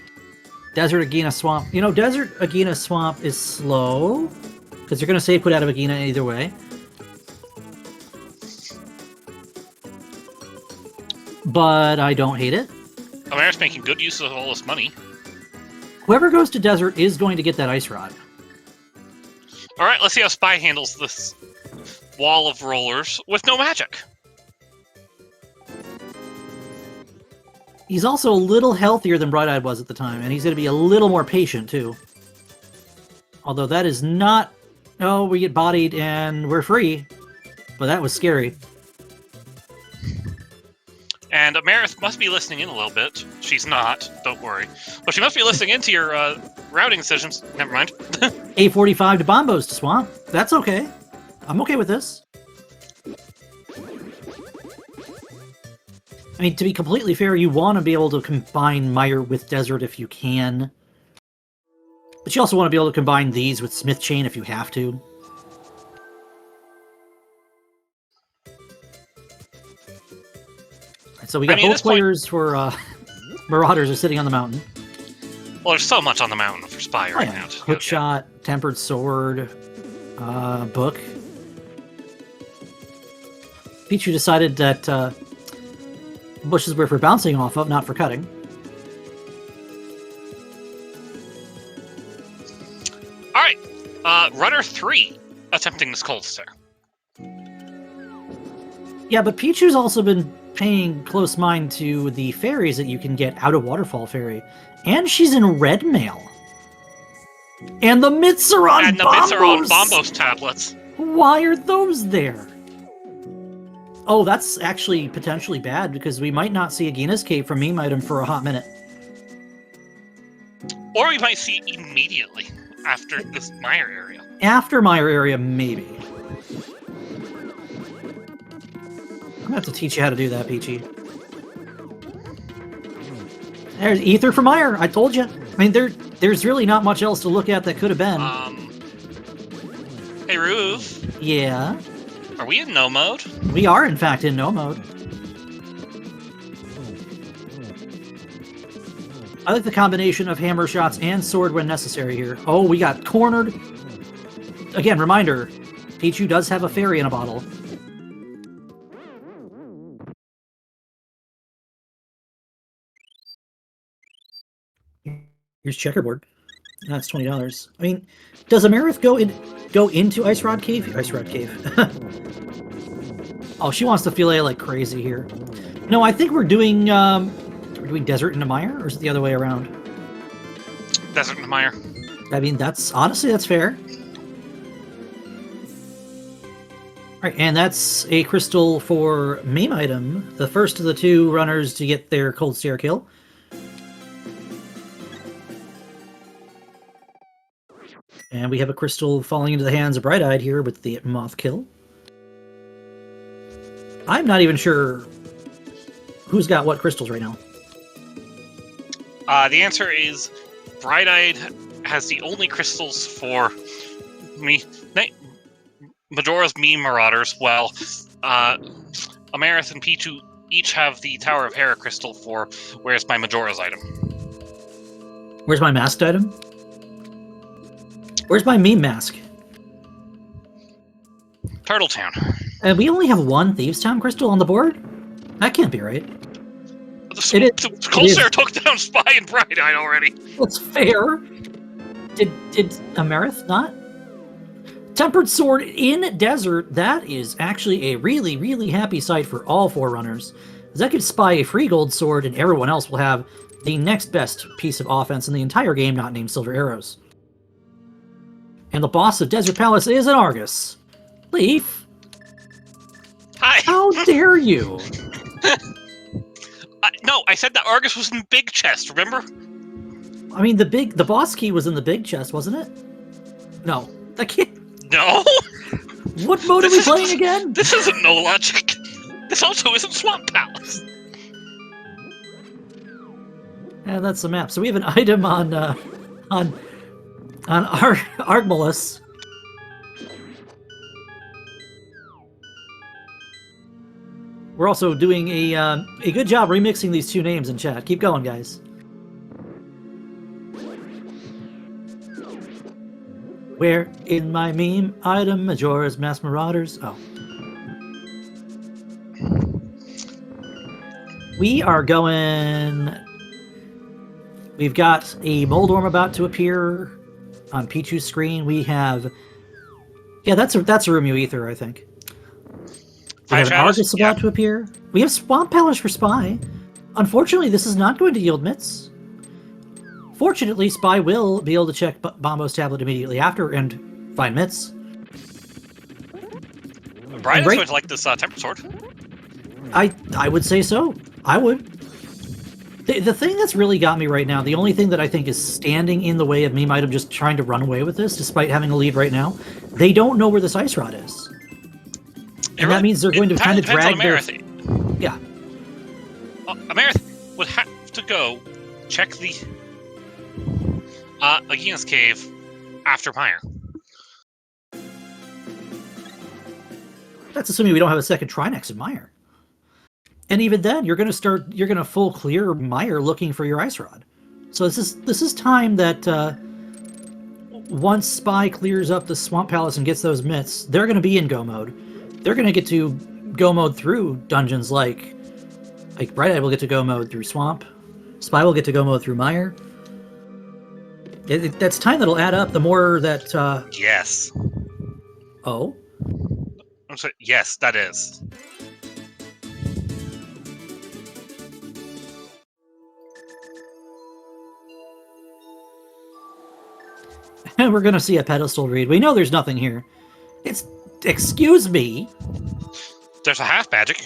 Desert, Agena, Swamp. You know, Desert, Agena, Swamp is slow, because you're going to save quit out of Agena either way. But I don't hate it. America's making good use of all this money. Whoever goes to Desert is going to get that Ice Rod. Alright, let's see how Spy handles this wall of rollers with no magic. He's also a little healthier than Bright-Eyed was at the time, and he's going to be a little more patient, too. Although that is not... Oh, we get bodied and we're free. But that was scary. And Amarith must be listening in a little bit. She's not, don't worry. But she must be listening into your routing decisions. Never mind. A45 to Bombos to Swamp. That's okay. I'm okay with this. I mean, to be completely fair, you want to be able to combine Meyer with Desert if you can. But you also want to be able to combine these with Smith Chain if you have to. So we got both players for Marauders are sitting on the mountain. Well, there's so much on the mountain for Spy right now. Hook shot, Tempered Sword, book. Pichu decided that bushes were for bouncing off of, not for cutting. Alright, Runner 3 attempting this cold stare. Yeah, but Pichu's also been paying close mind to the fairies that you can get out of Waterfall Fairy. And she's in red mail. And the mitts are on Bombos tablets. Why are those there? Oh, that's actually potentially bad, because we might not see Agena's Cape from meme item for a hot minute. Or we might see it immediately after this Meyer area. After Meyer area, maybe. I'm going to have to teach you how to do that, Peachy. There's Ether for Meyer, I told you. I mean, there's really not much else to look at that could have been. Hey, Ruth. Yeah? Are we in no mode? We are, in fact, in no mode. I like the combination of hammer shots and sword when necessary here. Oh, we got cornered. Again, reminder, Pichu does have a fairy in a bottle. Here's checkerboard. That's $20. I mean, does Amarith go into Ice Rod Cave? Ice Rod Cave. Oh, she wants to fillet like crazy here. No, I think we're doing Desert into Meyer, or is it the other way around? Desert into Meyer. I mean, that's fair. All right, and that's a crystal for meme item, the first of the two runners to get their cold stare kill. And we have a crystal falling into the hands of Bright-Eyed here with the moth kill. I'm not even sure who's got what crystals right now. The answer is Bright-Eyed has the only crystals for me. Majora's me Marauders. Well, Amarith and Pichu each have the Tower of Hera crystal for where's my Majora's item. Where's my masked item? Where's my meme mask? Turtle Town. And we only have one Thieves Town crystal on the board? That can't be right. Colsair took down Spy and Bright-Eyed already. That's fair. Did Amarith not? Tempered Sword in Desert, that is actually a really, really happy sight for all Forerunners. That gives Spy a free gold sword, and everyone else will have the next best piece of offense in the entire game, not named Silver Arrows. And the boss of Desert Palace is an Argus. Leaf? Hi! How dare you? No, I said that Argus was in Big Chest, remember? I mean, the boss key was in the big chest, wasn't it? No. I can't... No! What mode are we playing again? This isn't no logic. This also isn't Swamp Palace. Yeah, that's the map. So we have an item on Argmalus. We're also doing a good job remixing these two names in chat. Keep going, guys. Where in my meme item Majora's Mass Marauders? Oh. We are going... We've got a Moldorm about to appear on Pichu's screen. We have... Yeah, that's a Rumio Ether, I think. We have an Argus about to appear. We have Swamp Palace for Spy. Unfortunately, this is not going to yield mitts. Fortunately, Spy will be able to check Bombo's tablet immediately after and find mitts. Brian is going to like this Temper Sword. I would say so. I would. The thing that's really got me right now, the only thing that I think is standing in the way of meme item just trying to run away with this, despite having a lead right now, they don't know where this Ice Rod is. And that means they're going to kind of drag their... Yeah. Amarith would have to go check the Agina's Cave after Pyre. That's assuming we don't have a second Trinex in Mire. And even then, you're going to full clear Mire looking for your Ice Rod. So this is time that once Spy clears up the Swamp Palace and gets those mitts, they're going to be in go mode. They're going to get to go mode through dungeons like Bright-Eyed will get to go mode through Swamp. Spy will get to go mode through Mire. That's time that'll add up the more that... Yes. Oh? I'm sorry, yes, that is. And we're going to see a pedestal read. We know there's nothing here. It's... Excuse me? There's a half magic.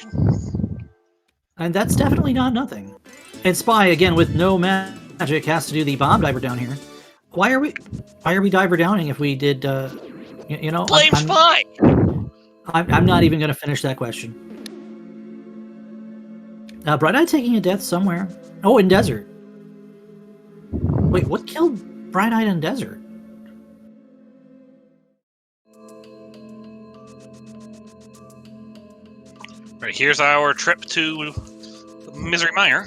And that's definitely not nothing. And Spy, again, with no magic, has to do the bomb diver down here. Why are we diver downing if we did, you know... Blame Spy! I'm not even going to finish that question. Bright-Eyed taking a death somewhere. Oh, in Desert. Wait, what killed Bright-Eyed in Desert? Right, here's our trip to Misery Mire.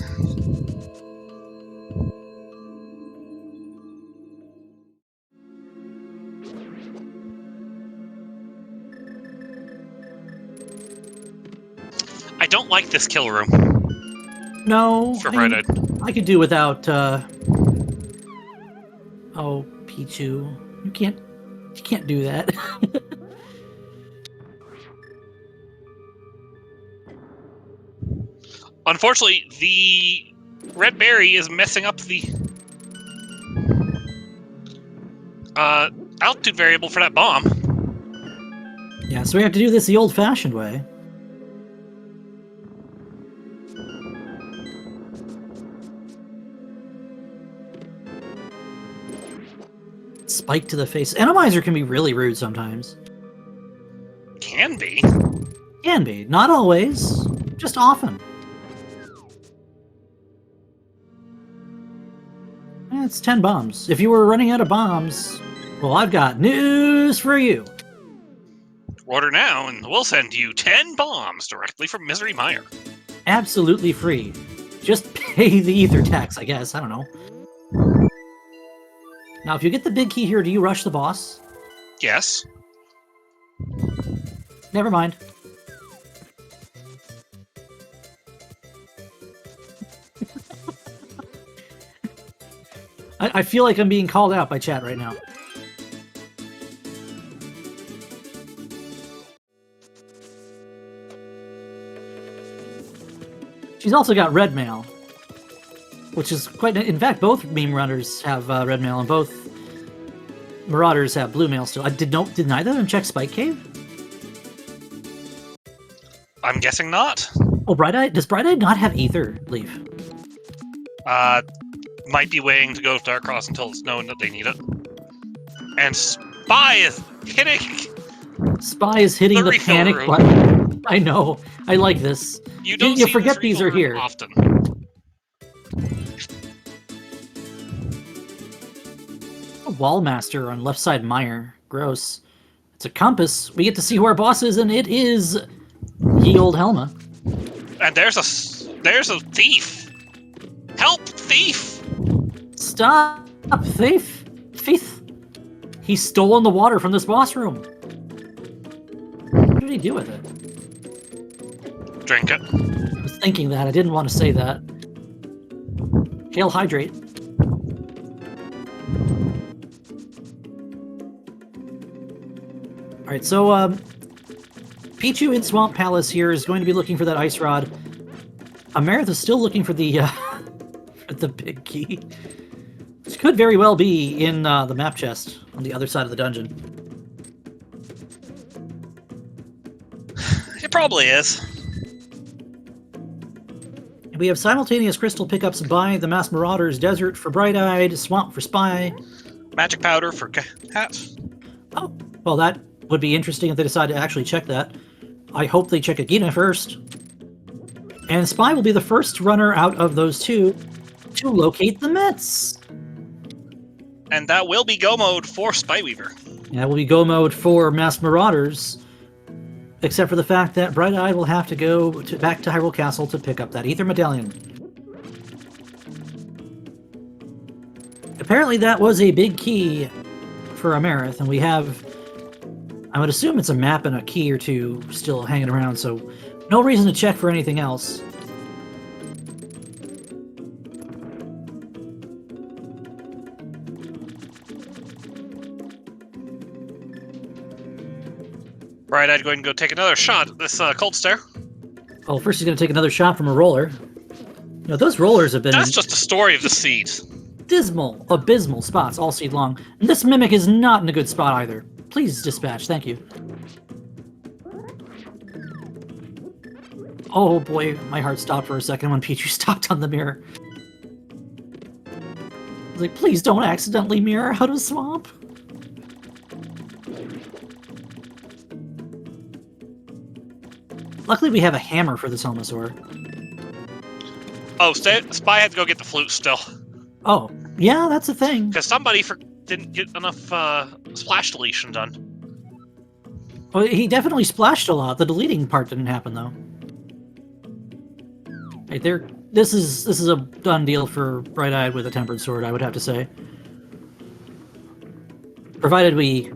I don't like this kill room. No, for Bright-Eyed. I could do without. Oh, Pichu, you can't do that. Unfortunately, the red berry is messing up the altitude variable for that bomb. Yeah, so we have to do this the old-fashioned way. Spike to the face. Randomizer can be really rude sometimes. Can be. Can be. Not always. Just often. It's 10 bombs. If you were running out of bombs, well, I've got news for you. Order now, and we'll send you 10 bombs directly from Misery Mire. Absolutely free. Just pay the ether tax, I guess. I don't know. Now, if you get the big key here, do you rush the boss? Yes. Never mind. I feel like I'm being called out by chat right now. She's also got red mail, which is quite... In fact, both meme runners have red mail, and both Marauders have blue mail still. Did neither of them check Spike Cave? I'm guessing not. Oh, Bright-Eyed? Does Bright-Eyed not have Ether Leaf? Might be waiting to go to Darkcross until it's known that they need it. And Spy is hitting... Spy is hitting the panic button. I know. I like this. You forget these are here. Often. A Wallmaster on left side Mire. Gross. It's a compass. We get to see who our boss is, and it is ye old Helma. And there's a thief. Help, thief! Stop, thief! Thief! He's stolen the water from this boss room. What did he do with it? Drink it. I was thinking that. I didn't want to say that. Hail Hydrate. Alright, so, Pichu in Swamp Palace here is going to be looking for that ice rod. Amarith is still looking for the, for the big key. This could very well be in, the map chest on the other side of the dungeon. It probably is. We have simultaneous crystal pickups by the Mass Marauders, Desert for Bright-Eyed, Swamp for Spy. Magic Powder for Cat. Oh, well that would be interesting if they decide to actually check that. I hope they check Agina first. And Spy will be the first runner out of those two to locate the Mets. And that will be go mode for Spyweaver. Yeah, that will be go mode for Mass Marauders. Except for the fact that Bright-Eyed will have to go back to Hyrule Castle to pick up that Ether Medallion. Apparently that was a big key for Amarith, and we have... I would assume it's a map and a key or two still hanging around, so no reason to check for anything else. Bright-Eyed going to go take another shot at this cold stare. Oh, first he's going to take another shot from a roller. You know, those rollers have been... That's just the story of the seeds. Dismal, abysmal spots all seed long. And this Mimic is not in a good spot either. Please dispatch, thank you. Oh boy, my heart stopped for a second when Pichu stopped on the mirror. I was like, please don't accidentally mirror out of Swamp. Luckily we have a hammer for this Helmasaur. Oh, Spy had to go get the flute still. Oh, yeah, that's a thing. Because somebody didn't get enough splash deletion done. Oh, he definitely splashed a lot. The deleting part didn't happen, though. Right there. This is a done deal for Bright-Eyed with a Tempered Sword, I would have to say. Provided we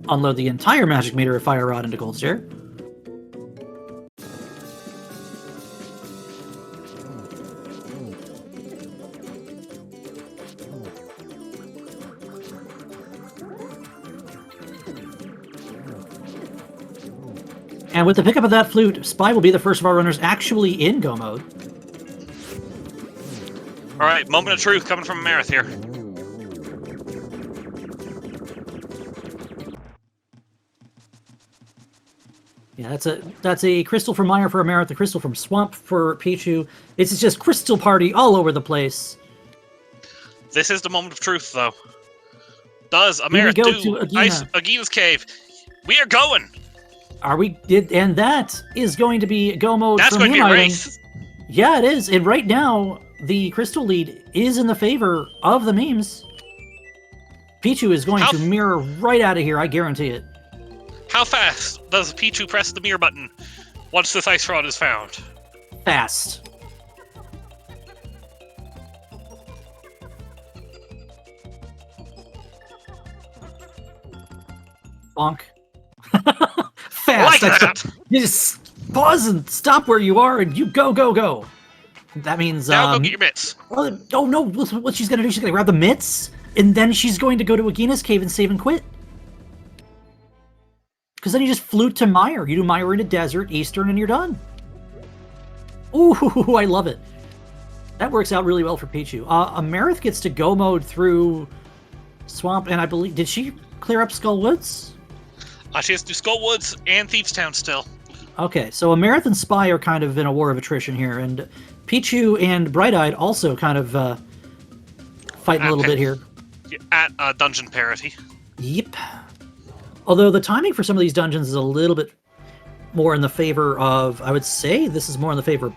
unload the entire magic meter of Fire Rod into Gold Stare. And with the pickup of that flute, Spy will be the first of our runners actually in go mode. Alright, moment of truth coming from Amarith here. Yeah, that's a crystal from Mire for Amarith, a crystal from Swamp for Pichu. It's just crystal party all over the place. This is the moment of truth, though. Does Amarith do Agina's Cave? We are going! Are we? And that is going to be go mode. That's going to be a race. Yeah, it is. And right now, the crystal lead is in the favor of the memes. Pichu is going to mirror right out of here. I guarantee it. How How fast does Pichu press the mirror button once this ice rod is found? Fast. Bonk. Fast. Like that. You just pause and stop where you are, and you go. That means Now go get your mitts. Oh no! What she's gonna do? She's gonna grab the mitts, and then she's going to go to Agina's cave and save and quit. Because then you just flute to Mire. You do Mire into Desert, Eastern, and you're done. Ooh, I love it. That works out really well for Pichu. Amarith gets to go mode through Swamp, and I believe did she clear up Skull Woods? She has to do Skull Woods and Thieves Town still. Okay, so Amarith and Spy are kind of in a war of attrition here, and Pichu and Bright-Eyed also kind of fighting a little bit here. At dungeon parity. Yep. Although the timing for some of these dungeons is a little bit more in the favor of, I would say this is more in the favor.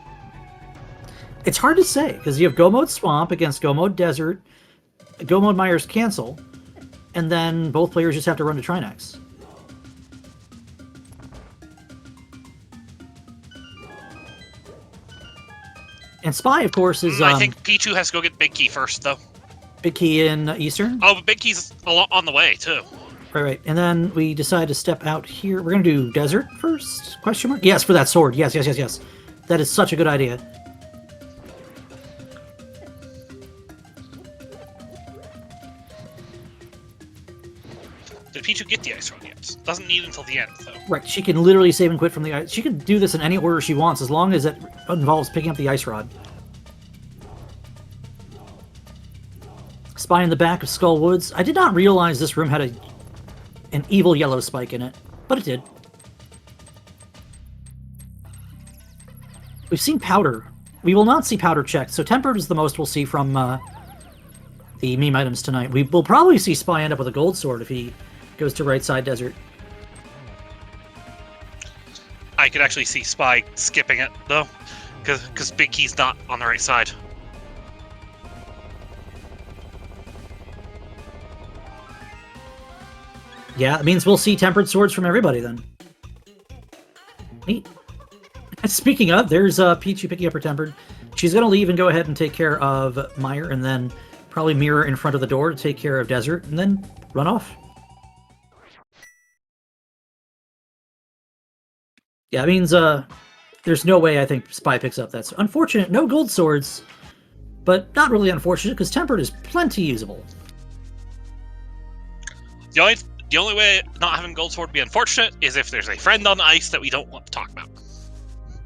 It's hard to say, because you have Go Mode Swamp against Go Mode Desert, Go Mode Mire's cancel, and then both players just have to run to Trinex. And Spy, of course, is... I think Pichu has to go get Big Key first, though. Big Key in Eastern? Oh, but Big Key's on the way, too. Right. And then we decide to step out here. We're going to do Desert first? Question mark? Yes, for that sword. Yes. That is such a good idea. Did Pichu get the ice rod yet? Doesn't need it until the end, though. Right. She can literally save and quit from the ice. She can do this in any order she wants, as long as it involves picking up the ice rod. Spy in the back of Skull Woods. I did not realize this room had an evil yellow spike in it, but it did. We've seen Powder. We will not see Powder checked, so Tempered is the most we'll see from the meme items tonight. We will probably see Spy end up with a gold sword if he goes to right side Desert. I could actually see Spy skipping it, though, because Big Key's not on the right side. Yeah, it means we'll see Tempered swords from everybody then. Neat. Speaking of, there's Pichu picking up her Tempered. She's going to leave and go ahead and take care of Mire, and then probably mirror in front of the door to take care of Desert, and then run off. Yeah, it means there's no way I think Spy picks up. That's unfortunate. No gold swords, but not really unfortunate, because Tempered is plenty usable. The only way not having gold sword would be unfortunate is if there's a friend on the ice that we don't want to talk about.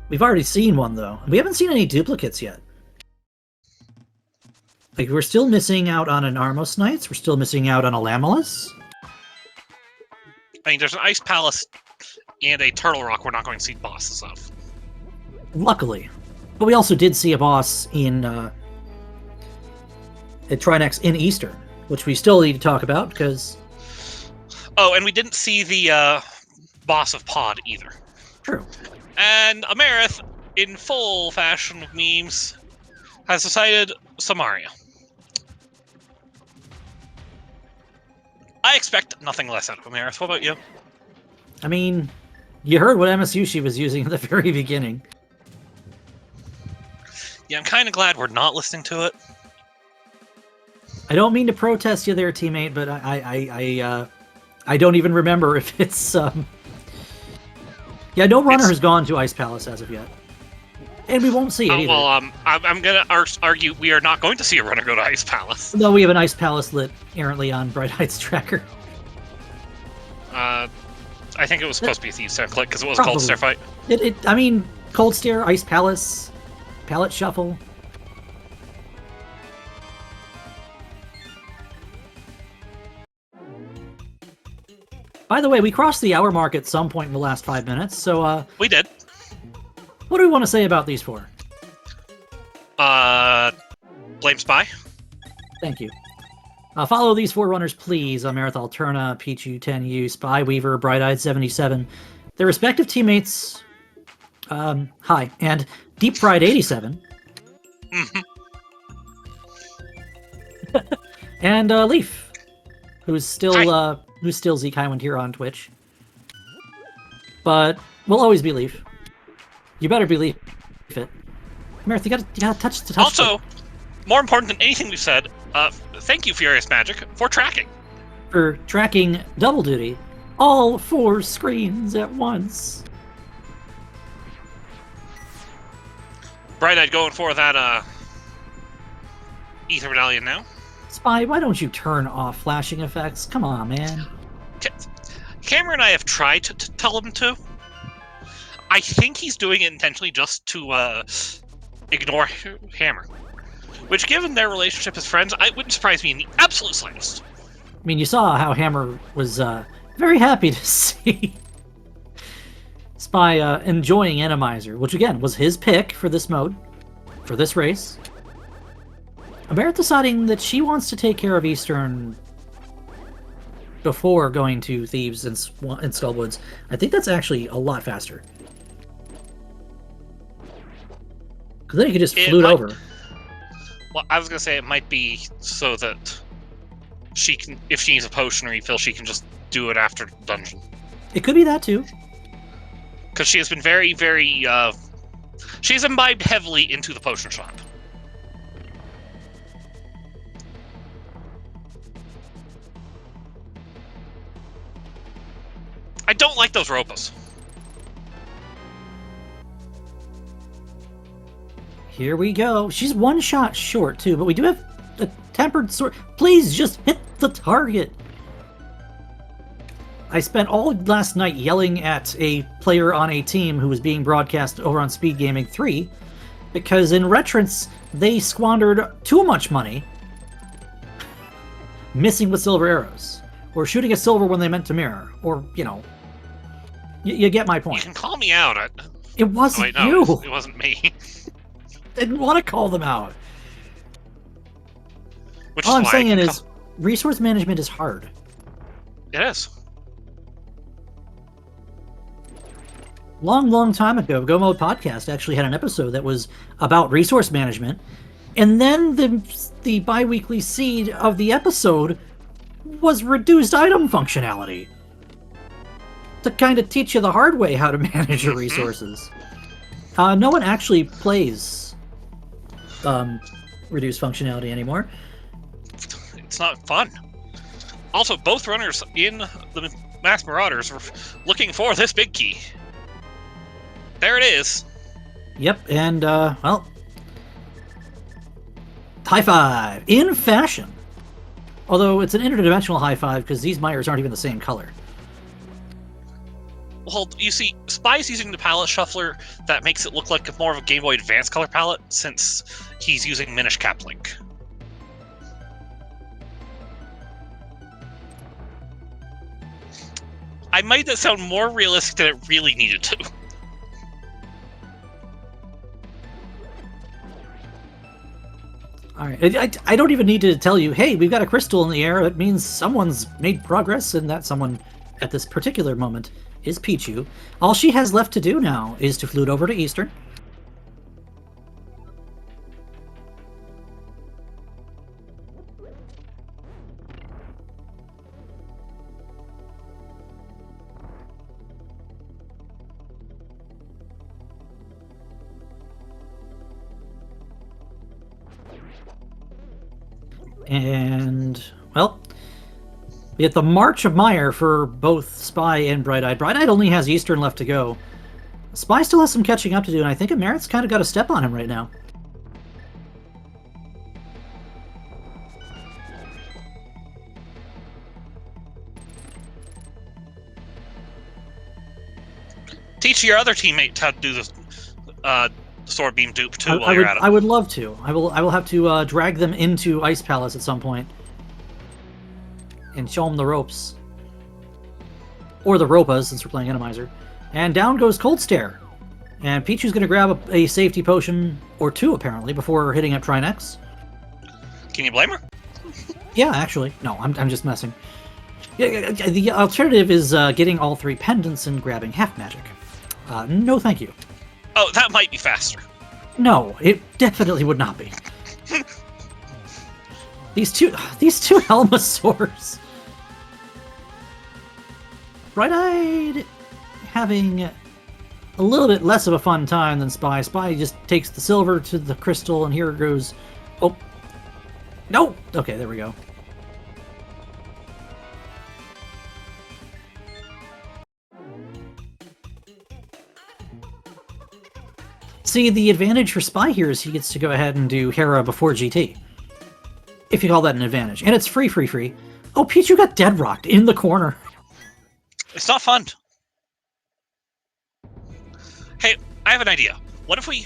We've already seen one, though. We haven't seen any duplicates yet. Like, we're still missing out on an Armos Knights. We're still missing out on a Lamellus. I mean, there's an Ice Palace and a Turtle Rock we're not going to see bosses of. Luckily. But we also did see a boss in at Trinex in Eastern, which we still need to talk about, because... Oh, and we didn't see the boss of Pod either. True. And Amarith, in full fashion of memes, has decided Samaria. I expect nothing less out of Amarith. What about you? I mean, you heard what MSU she was using at the very beginning. Yeah, I'm kind of glad we're not listening to it. I don't mean to protest you there, teammate, but I don't even remember if it's... Yeah, no runner has gone to Ice Palace as of yet. And we won't see it either. Well, I'm going to argue we are not going to see a runner go to Ice Palace. No, we have an Ice Palace lit errantly on Bright-Eye's tracker. I think it was supposed to be a Thieves Town click because it was a Cold Stare fight. I mean, Cold Stare, Ice Palace, Palette Shuffle. By the way, we crossed the hour mark at some point in the last 5 minutes, so we did. What do we want to say about these four? Blame Spy. Thank you. Follow these four runners, please. Amarith Alterna, Pichu 10U, Spy Weaver, Bright-Eyed 77. Their respective teammates, hi, and Deep Fried 87. And Leaf, who's still Zeke Highwind here on Twitch. But we'll always believe. You better believe it. Meredith, you gotta touch the touch. Also, more important than anything we've said, thank you, Furious Magic, for tracking. For tracking double duty, all 4 screens at once. Bright-eyed going for that Ether Medallion now. Spy, why don't you turn off flashing effects? Come on, man. Cameron and I have tried to tell him to. I think he's doing it intentionally just to ignore Hammer. Which, given their relationship as friends, it wouldn't surprise me in the absolute slightest. I mean, you saw how Hammer was very happy to see Spy enjoying Randomizer, which again was his pick for this mode, for this race. Meredith deciding that she wants to take care of Eastern before going to Thieves and Skullwoods. I think that's actually a lot faster. Because then you could just flute over. Well, I was going to say it might be so that she can, if she needs a potion or refill, she can just do it after dungeon. It could be that too. Because she has been very, very, she's imbibed heavily into the potion shop. I don't like those Ropas. Here we go. She's 1 shot short too, but we do have a tempered sword. Please just hit the target. I spent all last night yelling at a player on a team who was being broadcast over on SpeedGaming 3 because in Retrance they squandered too much money missing with silver arrows or shooting a silver when they meant to mirror, or, you know, you get my point. You can call me out. It wasn't wait, no, you. It wasn't me. Didn't want to call them out. Which All is I'm why saying is resource management is hard. It is. Long time ago, Go Mode Podcast actually had an episode that was about resource management, and then the bi-weekly seed of the episode was reduced item functionality to kind of teach you the hard way how to manage your resources. No one actually plays reduced functionality anymore. It's not fun. Also, both runners in the Mass Marauders were looking for this big key. There it is. Yep, and, well, high five in fashion. Although it's an interdimensional high five because these Myers aren't even the same color. Well, you see, Spy's using the palette shuffler that makes it look like more of a Game Boy Advance color palette since he's using Minish Cap Link. I made that sound more realistic than it really needed to. Alright, I don't even need to tell you, hey, we've got a crystal in the air. It means someone's made progress, and that someone, at this particular moment, is Pichu. All she has left to do now is to flute over to Eastern. And, well, we get the March of Mire for both Spy and Bright-Eyed. Bright-Eyed only has Eastern left to go. Spy still has some catching up to do, and I think Merit's kind of got a step on him right now. Teach your other teammate how to do the sword beam dupe too while you're at it. I would love to. I will have to drag them into Ice Palace at some point and show them the ropes, or the Ropas since we're playing Randomizer. And down goes Cold Stare, and Pichu's going to grab a safety potion or two apparently before hitting up Trinex. Can you blame her? Yeah, actually, no. I'm just messing. Yeah, the alternative is getting all 3 pendants and grabbing half magic. No, thank you. Oh, that might be faster. No, it definitely would not be. These two Helmasaurs. Bright-Eyed having a little bit less of a fun time than Spy. Spy just takes the silver to the crystal, and here it goes. Oh. No! Okay, there we go. See, the advantage for Spy here is he gets to go ahead and do Hera before GT. If you call that an advantage. And it's free. Oh, Pichu got dead rocked in the corner. It's not fun. Hey, I have an idea. What if we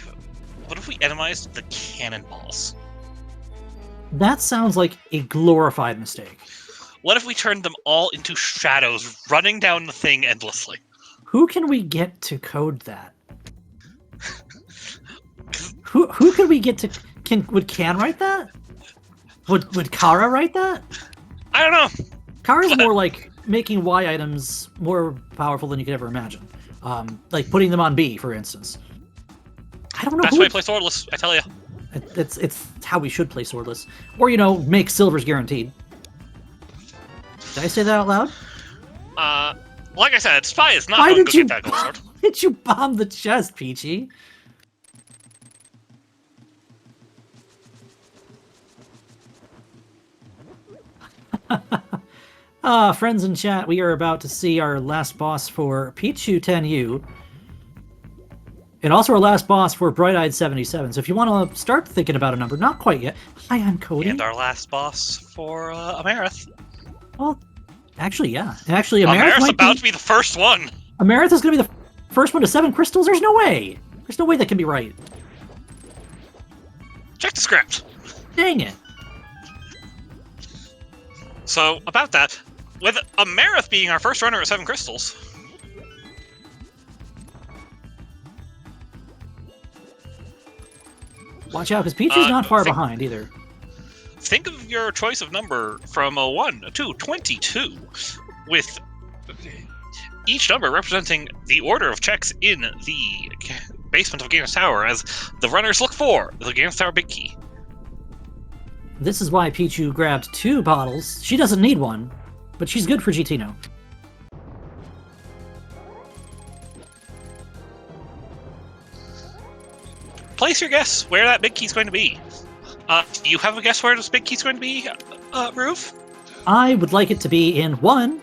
atomized the cannonballs? That sounds like a glorified mistake. What if we turned them all into shadows running down the thing endlessly? Who can we get to code that? Who could we get to... Would Can write that? Would Kara write that? I don't know. Kara's more like making Y items more powerful than you could ever imagine. Like putting them on B, for instance. I don't know. That's why I play swordless, I tell you. It's how we should play swordless. Or, you know, make silvers guaranteed. Did I say that out loud? Like I said, Spy is not going to go get that gold sword. Why did you bomb the chest, Peachy? Friends in chat, we are about to see our last boss for Pichu 10U. And also our last boss for Bright-Eyed 77. So if you want to start thinking about a number, not quite yet. Hi, I'm Cody. And our last boss for Amarith. Well, actually, yeah. Actually, Amarith's about to be the first one. Amarith is going to be the first one to 7 crystals? There's no way. There's no way that can be right. Check the script. Dang it. So, about that, with Amarith being our first runner at 7 crystals... Watch out, because Pichu's not far behind, either. Think of your choice of number from 1 to 22, with each number representing the order of checks in the basement of Gaines Tower as the runners look for the Gaines Tower Big Key. This is why Pichu grabbed 2 bottles. She doesn't need one, but she's good for GT now. Place your guess where that big key's going to be. Do you have a guess where this big key's going to be, Roof? I would like it to be in 1,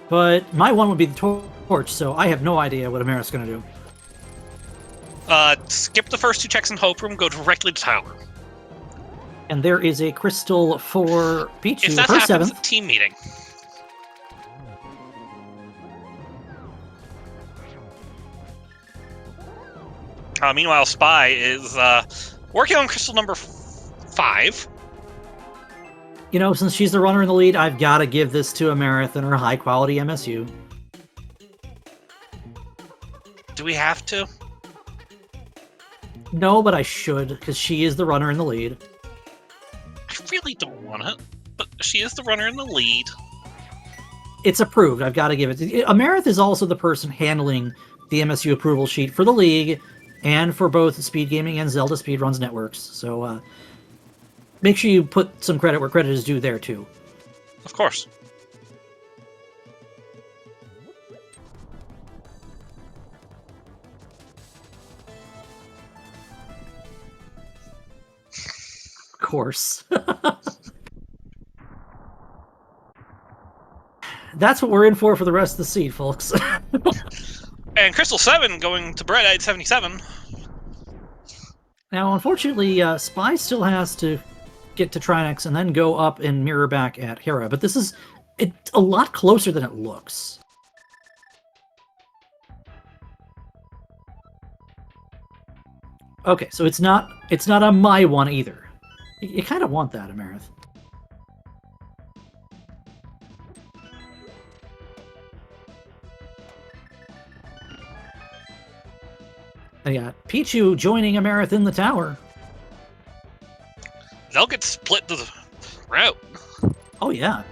but my 1 would be the torch, so I have no idea what Amarith's going to do. Skip the first 2 checks in Hope Room, go directly to Tower. And there is a crystal for Pichu, if that her happens, 7th. Team meeting. Meanwhile, Spy is working on crystal number 5. You know, since she's the runner in the lead, I've got to give this to Amarith and her high-quality MSU. Do we have to? No, but I should, because she is the runner in the lead. I really don't want it, but she is the runner in the lead. It's approved. I've got to give it to... Amarith is also the person handling the MSU approval sheet for the league, and for both SpeedGaming and Zelda Speedruns networks. So make sure you put some credit where credit is due there, too. Of course. Of course. That's what we're in for the rest of the seed, folks. And Crystal 7 going to Bright-Eyed 77. Now, unfortunately, Spy still has to get to Trinex and then go up and mirror back at Hera. But this is a lot closer than it looks. Okay, so it's not a my 1 either. You kind of want that, Amarith. And yeah, Pichu joining Amarith in the tower. They'll get split to the route. Oh, yeah.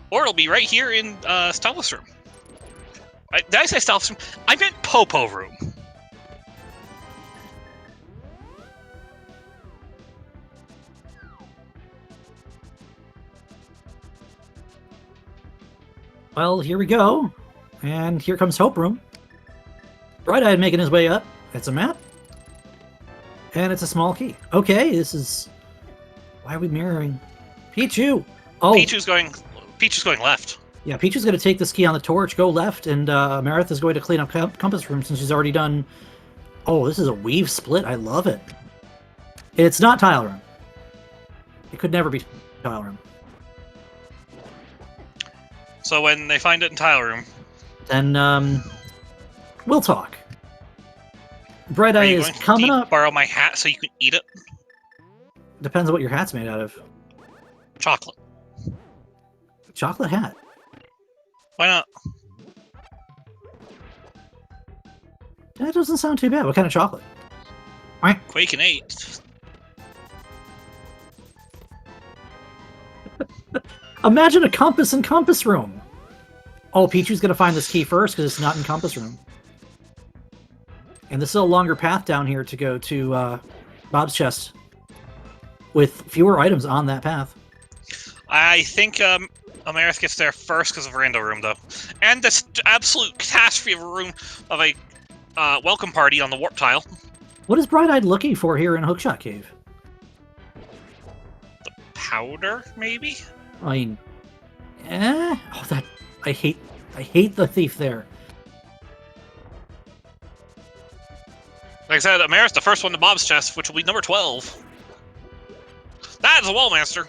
Or it'll be right here in Stealth's room. Did I say Stealth's room? I meant Popo room. Well, here we go. And here comes Hope Room. Bright-Eyed making his way up. It's a map. And it's a small key. Okay, this is... Why are we mirroring? Pichu! Oh! Pichu's going left. Yeah, Pichu's going to take this key on the torch, go left, and Marith is going to clean up Compass Room since she's already done... Oh, this is a weave split. I love it. It's not Tile Room. It could never be Tile Room. So when they find it in Tile Room... Then, we'll talk. Bright Eye is coming up. Borrow my hat so you can eat it? Depends on what your hat's made out of. Chocolate. Chocolate hat. Why not? That doesn't sound too bad. What kind of chocolate? Quake and 8. Imagine a compass in Compass Room. Oh, Pichu's going to find this key first because it's not in Compass Room. And this is a longer path down here to go to Bob's chest with fewer items on that path. I think Amarith gets there first because of Rando Room, though. And this absolute catastrophe of a room of a welcome party on the warp tile. What is Bright-Eyed looking for here in Hookshot Cave? The powder, maybe? I mean, oh, that I hate the thief there. Like I said, Amarith's the first one to Bob's chest, which will be number 12. That is a wall master.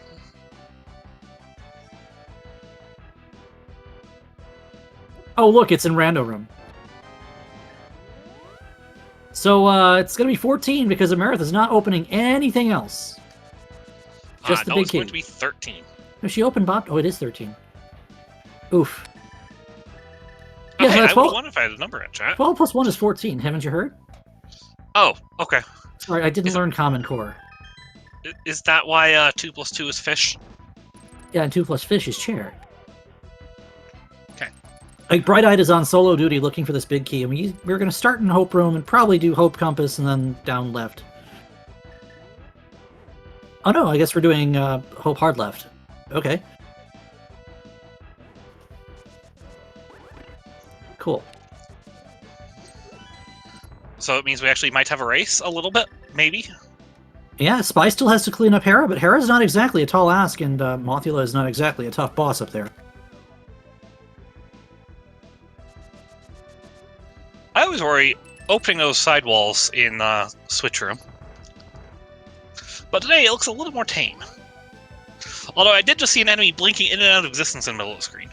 Oh, look, it's in Rando Room. So, it's going to be 14 because Amarith is not opening anything else. Just the big it's key. going to be 13. No, she opened Bob. Oh, it is 13. Oof. Okay, Yeah, I would wonder if I had a number in chat. 12 plus 1 is 14. Haven't you heard? Oh, okay. Sorry, I didn't learn Common Core. Is that why 2 plus 2 is fish? Yeah, and 2 plus fish is chair. Okay. Like, Bright-Eyed is on solo duty looking for this big key, and we're going to start in Hope Room and probably do Hope Compass and then down left. Oh no, I guess we're doing Hope Hard Left. Okay. Cool. So it means we actually might have a race a little bit, maybe? Yeah, Spy still has to clean up Hera, but Hera's not exactly a tall ask, and Mothula is not exactly a tough boss up there. I always worry opening those sidewalls in Switch Room. But today it looks a little more tame. Although I did just see an enemy blinking in and out of existence in the middle of the screen.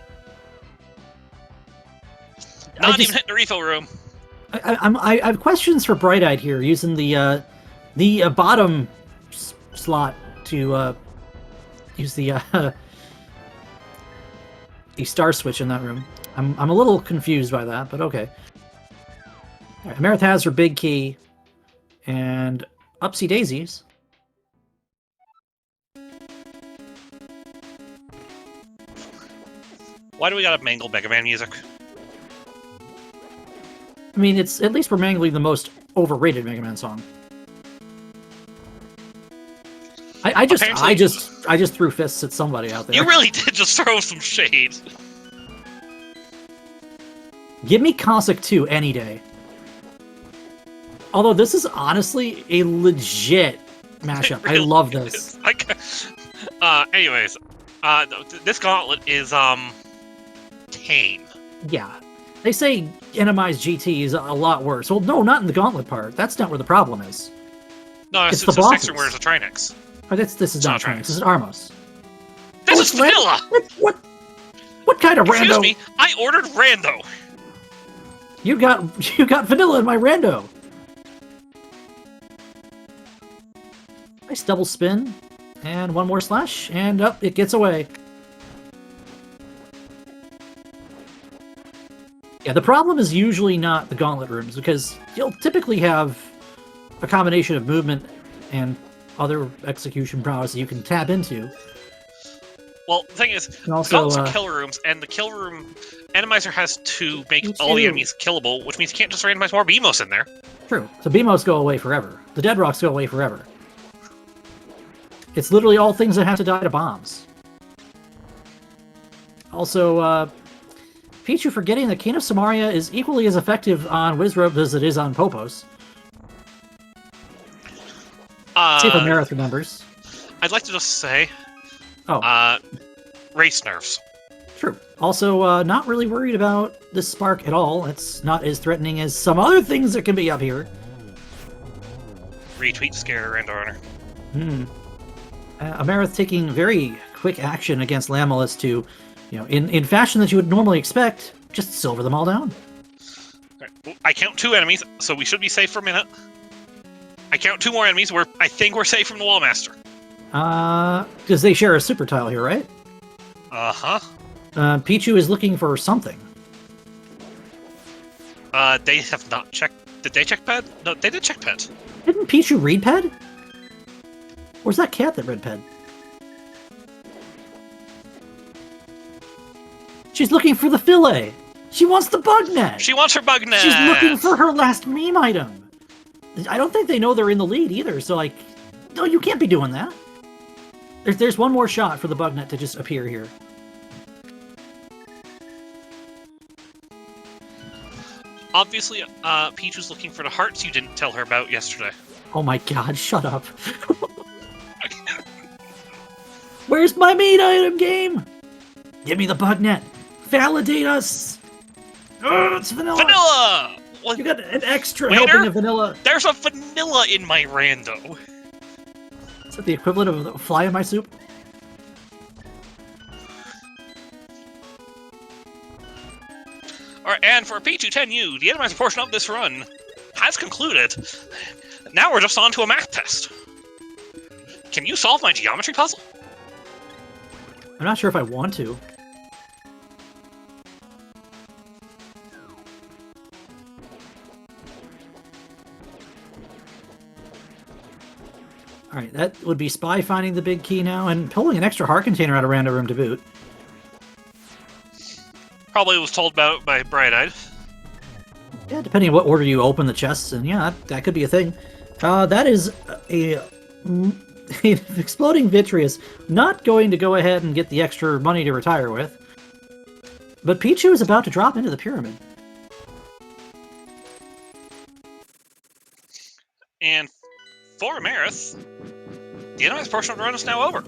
Not even hitting the refill room. I have questions for Bright-Eyed here, using the bottom slot to use the star switch in that room. I'm a little confused by that, but okay. All right, Amarith has her big key, and upsy daisies. Why do we gotta mangle Mega Man music? I mean, it's at least we're mangling the most overrated Mega Man song. I just threw fists at somebody out there. You really did just throw some shade. Give me Cossack 2 any day. Although this is honestly a legit mashup. Really I love this. Anyways, this gauntlet is tame. Yeah. They say Enemy's GT is a lot worse. Well, no, not in the gauntlet part. That's not where the problem is. No, it's the bosses. Sixer wears a Trinix. Oh, this is not Trinix. This is Armos. This is vanilla! What kind of Excuse rando? me, I ordered rando. You got vanilla in my rando. Nice double spin. And one more slash, and up it gets away. Yeah, the problem is usually not the gauntlet rooms, because you'll typically have a combination of movement and other execution prowess that you can tap into. Well, the thing is, also, gauntlets are kill rooms, and the kill room randomizer has to make all the enemies killable, which means you can't just randomize more BMOS in there. True. So BMOS go away forever. The Dead Rocks go away forever. It's literally all things that have to die to bombs. Also, Pichu forgetting that Cane of Samaria is equally as effective on Wizrobe as it is on Popos. See if Amarith remembers. I'd like to just say, Oh. Race nerves. True. Also, not really worried about this spark at all. It's not as threatening as some other things that can be up here. Retweet scare Randor. Amarith taking very quick action against Lamellus to, in fashion that you would normally expect, just silver them all down. Right. I count 2 enemies, so we should be safe for a minute. I count 2 more enemies. I think we're safe from the Wallmaster. Because they share a super tile here, right? Uh-huh. Pichu is looking for something. They have not checked. Did they check ped? No, they did check ped. Didn't Pichu read ped? Or was that cat that read ped? She's looking for the fillet. She wants the bug net. She wants her bug net. She's looking for her last meme item. I don't think they know they're in the lead either, so no, you can't be doing that. There's one more shot for the bug net to just appear here. Obviously, Pichu's looking for the hearts you didn't tell her about yesterday. Oh my god, shut up. Where's my main item, game? Give me the bug net. Validate us. Oh, it's vanilla. Vanilla! You got an extra Waiter, helping of vanilla. There's a vanilla in my rando. Is that the equivalent of a fly in my soup? Alright, and for Pichu 10U, the Randomizer portion of this run has concluded. Now we're just on to a math test. Can you solve my geometry puzzle? I'm not sure if I want to. Alright, that would be Spy finding the big key now and pulling an extra heart container out of Random Room to boot. Probably was told about by Bright-Eyed. Yeah, depending on what order you open the chests, and yeah, that could be a thing. That is a exploding Vitreous, not going to go ahead and get the extra money to retire with. But Pichu is about to drop into the pyramid. And for Amarith, the Randomizer portion of the run is now over.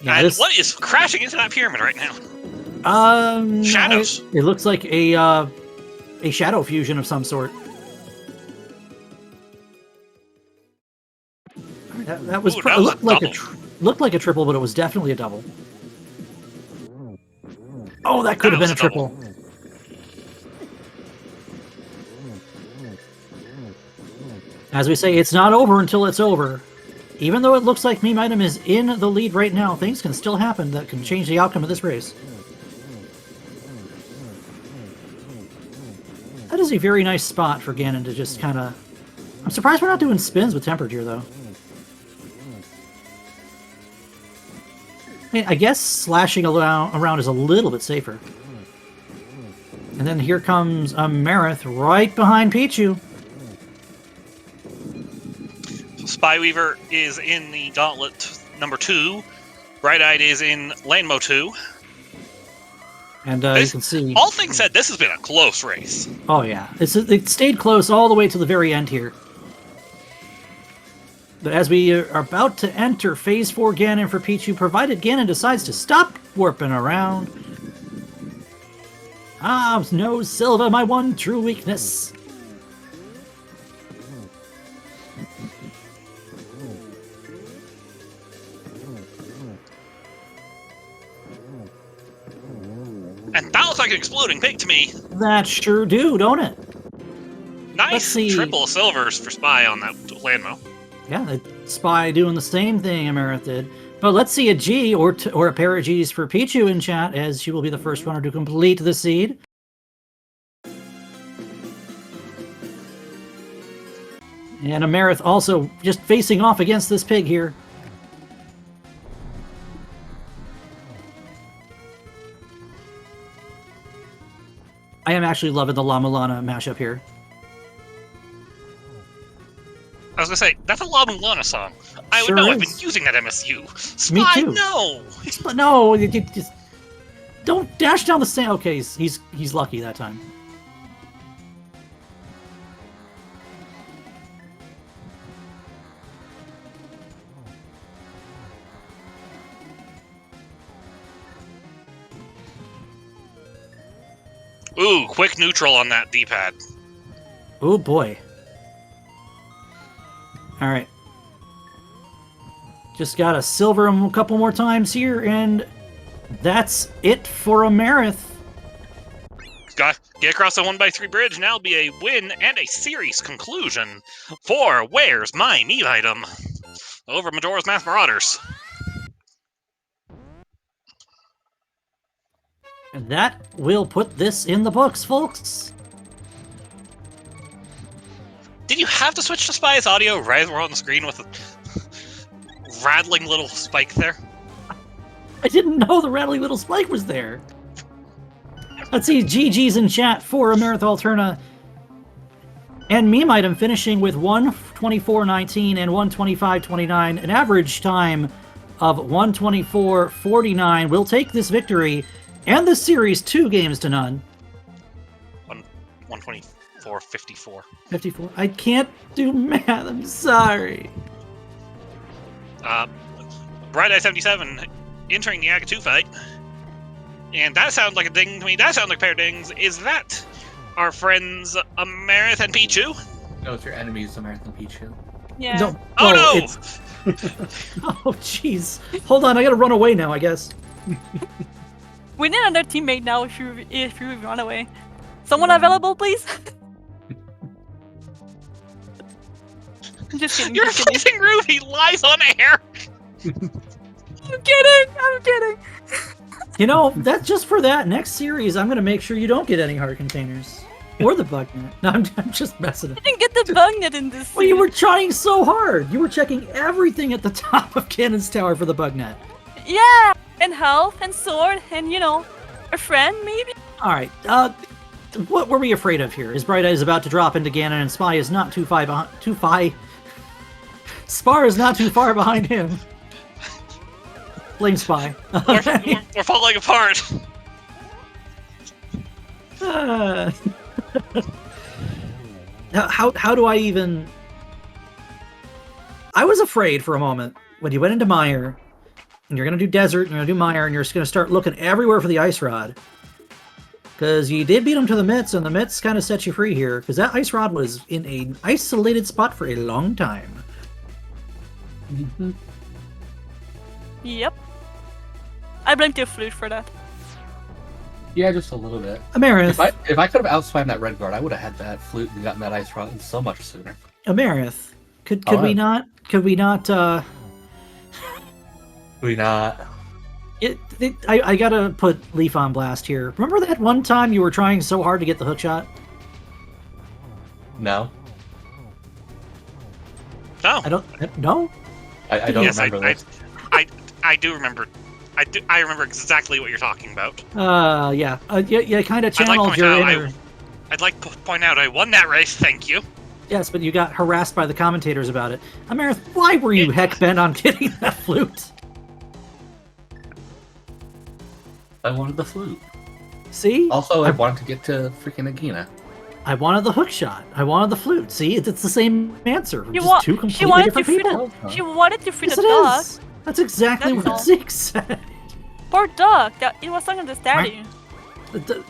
Yeah, and what is crashing into that pyramid right now? Shadows. It looks like a shadow fusion of some sort. That was looked like a triple, but it was definitely a double. Oh, that could have been a triple. As we say, it's not over until it's over. Even though it looks like meme item is in the lead right now, things can still happen that can change the outcome of this race. That is a very nice spot for Ganon to just kind of... I'm surprised we're not doing spins with Temperature, though. I mean, I guess slashing around is a little bit safer. And then here comes Amarith right behind Pichu. Spyweaver is in the gauntlet number 2. Bright-Eyed is in lane mode 2. And you can see... All things said, this has been a close race. Oh, yeah. It stayed close all the way to the very end here. But as we are about to enter Phase 4 Ganon for Pichu, provided Ganon decides to stop warping around. Ah, no, Silva, my one true weakness. And that looks like an exploding pig to me. That sure do, don't it? Nice triple silvers for Spy on that Landmo. Yeah, the Spy doing the same thing Amarith did. But let's see a G or a pair of Gs for Pichu in chat, as she will be the first runner to complete the seed. And Amarith also just facing off against this pig here. I am actually loving the La Mulana mashup here. I was gonna say, that's a La Mulana song. I would know, I've been using that MSU. Spy, Me too. no! No, Don't dash down the sand. Okay, he's lucky that time. Ooh, quick neutral on that D-pad. Oh boy. All right. Just gotta silver him a couple more times here, and that's it for Amarith. Get across the 1x3 bridge, now be a win and a series conclusion for Where's My Meat Item over Majora's Mask Marauders. And that will put this in the books, folks. Did you have to switch to Spy's audio right as we're on the screen with a rattling little spike there? I didn't know the rattling little spike was there. Let's see, GG's in chat for Amarith Alterna. And Meme Item finishing with 1:24.19 and 1:25.29, an average time of 1:24.49. Will take this victory and this series 2-0. 1:24.54. 54. I can't do math. I'm sorry. Bright Eye 77 entering the Agatu fight. And that sounds like a ding to me. That sounds like a pair of dings. Is that our friends Amarith and Pichu? No, it's your enemies, Amarith and Pichu. Yeah. No. Oh, no! It's... oh, jeez. Hold on, I gotta run away now, I guess. We need another teammate now if you run away. Someone available, please? Just kidding. You're just kidding. replacing Ruby lies on air! I'm kidding! I'm kidding! You know, that's just for that next series. I'm gonna make sure you don't get any heart containers or the bug net. No, I'm just messing I it. didn't get the bug net in this. Well, you were trying so hard. You were checking everything at the top of Cannon's Tower for the bug net. Yeah, and health and sword and a friend maybe. All right. What were we afraid of here? Is Bright Eye is about to drop into Ganon, and Spy is not too far behind. Spar is not too far behind him. Blame Spy. We're falling apart. How do I even... I was afraid for a moment when you went into Mire, and you're going to do Desert, and you're going to do Mire, and you're just going to start looking everywhere for the Ice Rod. Because you did beat him to the Mitts, and the Mitts kind of set you free here, because that Ice Rod was in an isolated spot for a long time. Mm-hmm. Yep. I blame the flute for that. Yeah, just a little bit. Amarith. If I could have outspammed that red guard, I would have had that flute and gotten that ice rod so much sooner. Amarith. Could we not? We not. I gotta put Leaf on blast here. Remember that one time you were trying so hard to get the hook shot? No. No. I don't. No. I don't remember this. I do remember. I remember exactly what you're talking about. Yeah. Yeah. Kind of channeled your inner. I'd like to point out I won that race. Thank you. Yes, but you got harassed by the commentators about it. Amarith, why were you heck bent on getting that flute? I wanted the flute. See? Also, I wanted to get to freaking Agina. I wanted the hook shot. I wanted the flute. See, it's the same answer. She Just two completely different people. She wanted to free Yes, the it dog. is. That's exactly That's what all. Zeke said. Poor dog. It was not understanding.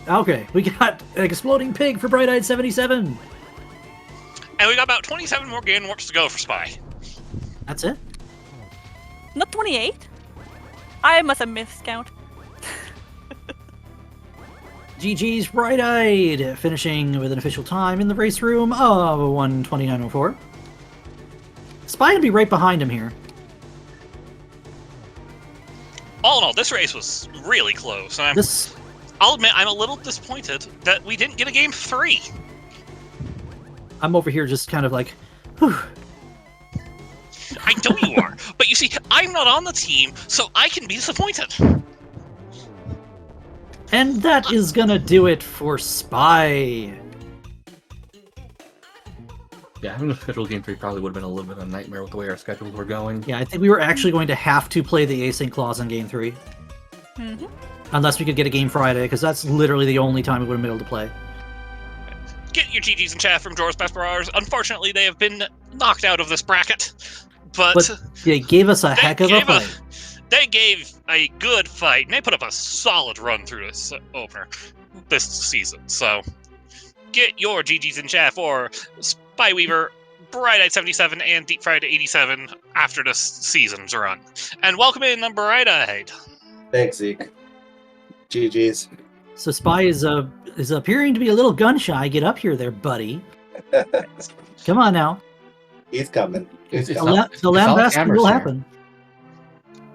Okay, we got an exploding pig for Bright Eyed 77. And we got about 27 more game warps to go for Spy. That's it. Not 28. I must have miscount. GG's Bright Eyed, finishing with an official time in the race room of 1:29.04. Spy will be right behind him here. All in all, this race was really close. And I'll admit, I'm a little disappointed that we didn't get a game 3. I'm over here just kind of like, whew. I know you are, but you see, I'm not on the team, so I can be disappointed. And that is gonna do it for Spy. Yeah, having a scheduled game 3 probably would have been a little bit of a nightmare with the way our schedules were going. Yeah, I think we were actually going to have to play the async clause in Game 3. Mm-hmm. Unless we could get a game Friday, because that's literally the only time we would have been able to play. Get your GGs in chat from Majora's Best Marauders. Unfortunately, they have been knocked out of this bracket, but they gave us a heck of a fight. They gave a good fight, and they put up a solid run through this opener this season. So, get your GGs in chat for Spyweaver, Bright-Eyed 77, and Deep Fried 87 after this season's run. And welcome in, Bright-Eyed. Thanks, Zeke. GG's. So Spy is appearing to be a little gun-shy. Get up here there, buddy. Come on now. He's coming. It's The not lambast Hammer's will here. happen.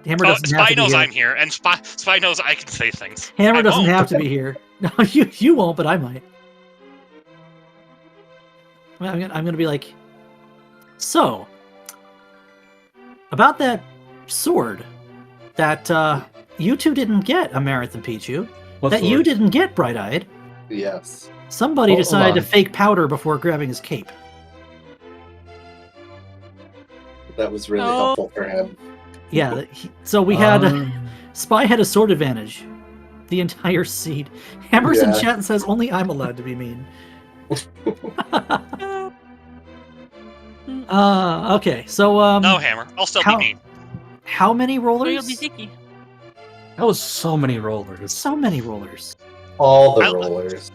Hammer doesn't have Spy to be knows here. I'm here, and Spy knows I can say things. Hammer I doesn't won't. have to be here. No, you won't, but I might. I'm gonna be like, so about that sword that you two didn't get, Amarith and Pichu. What You sword? didn't get Bright-Eyed. Yes. Somebody Hold decided to on. fake powder before grabbing his cape. That was really Oh. helpful for him. Yeah, so we had Spy had a sword advantage the entire seed. Hammers in Yeah. chat and says only I'm allowed to be mean. Okay, so No, Hammer. I'll still how- be mean. how many So you'll rollers? be Ziki. That was so many rollers. So many rollers. All the I- rollers.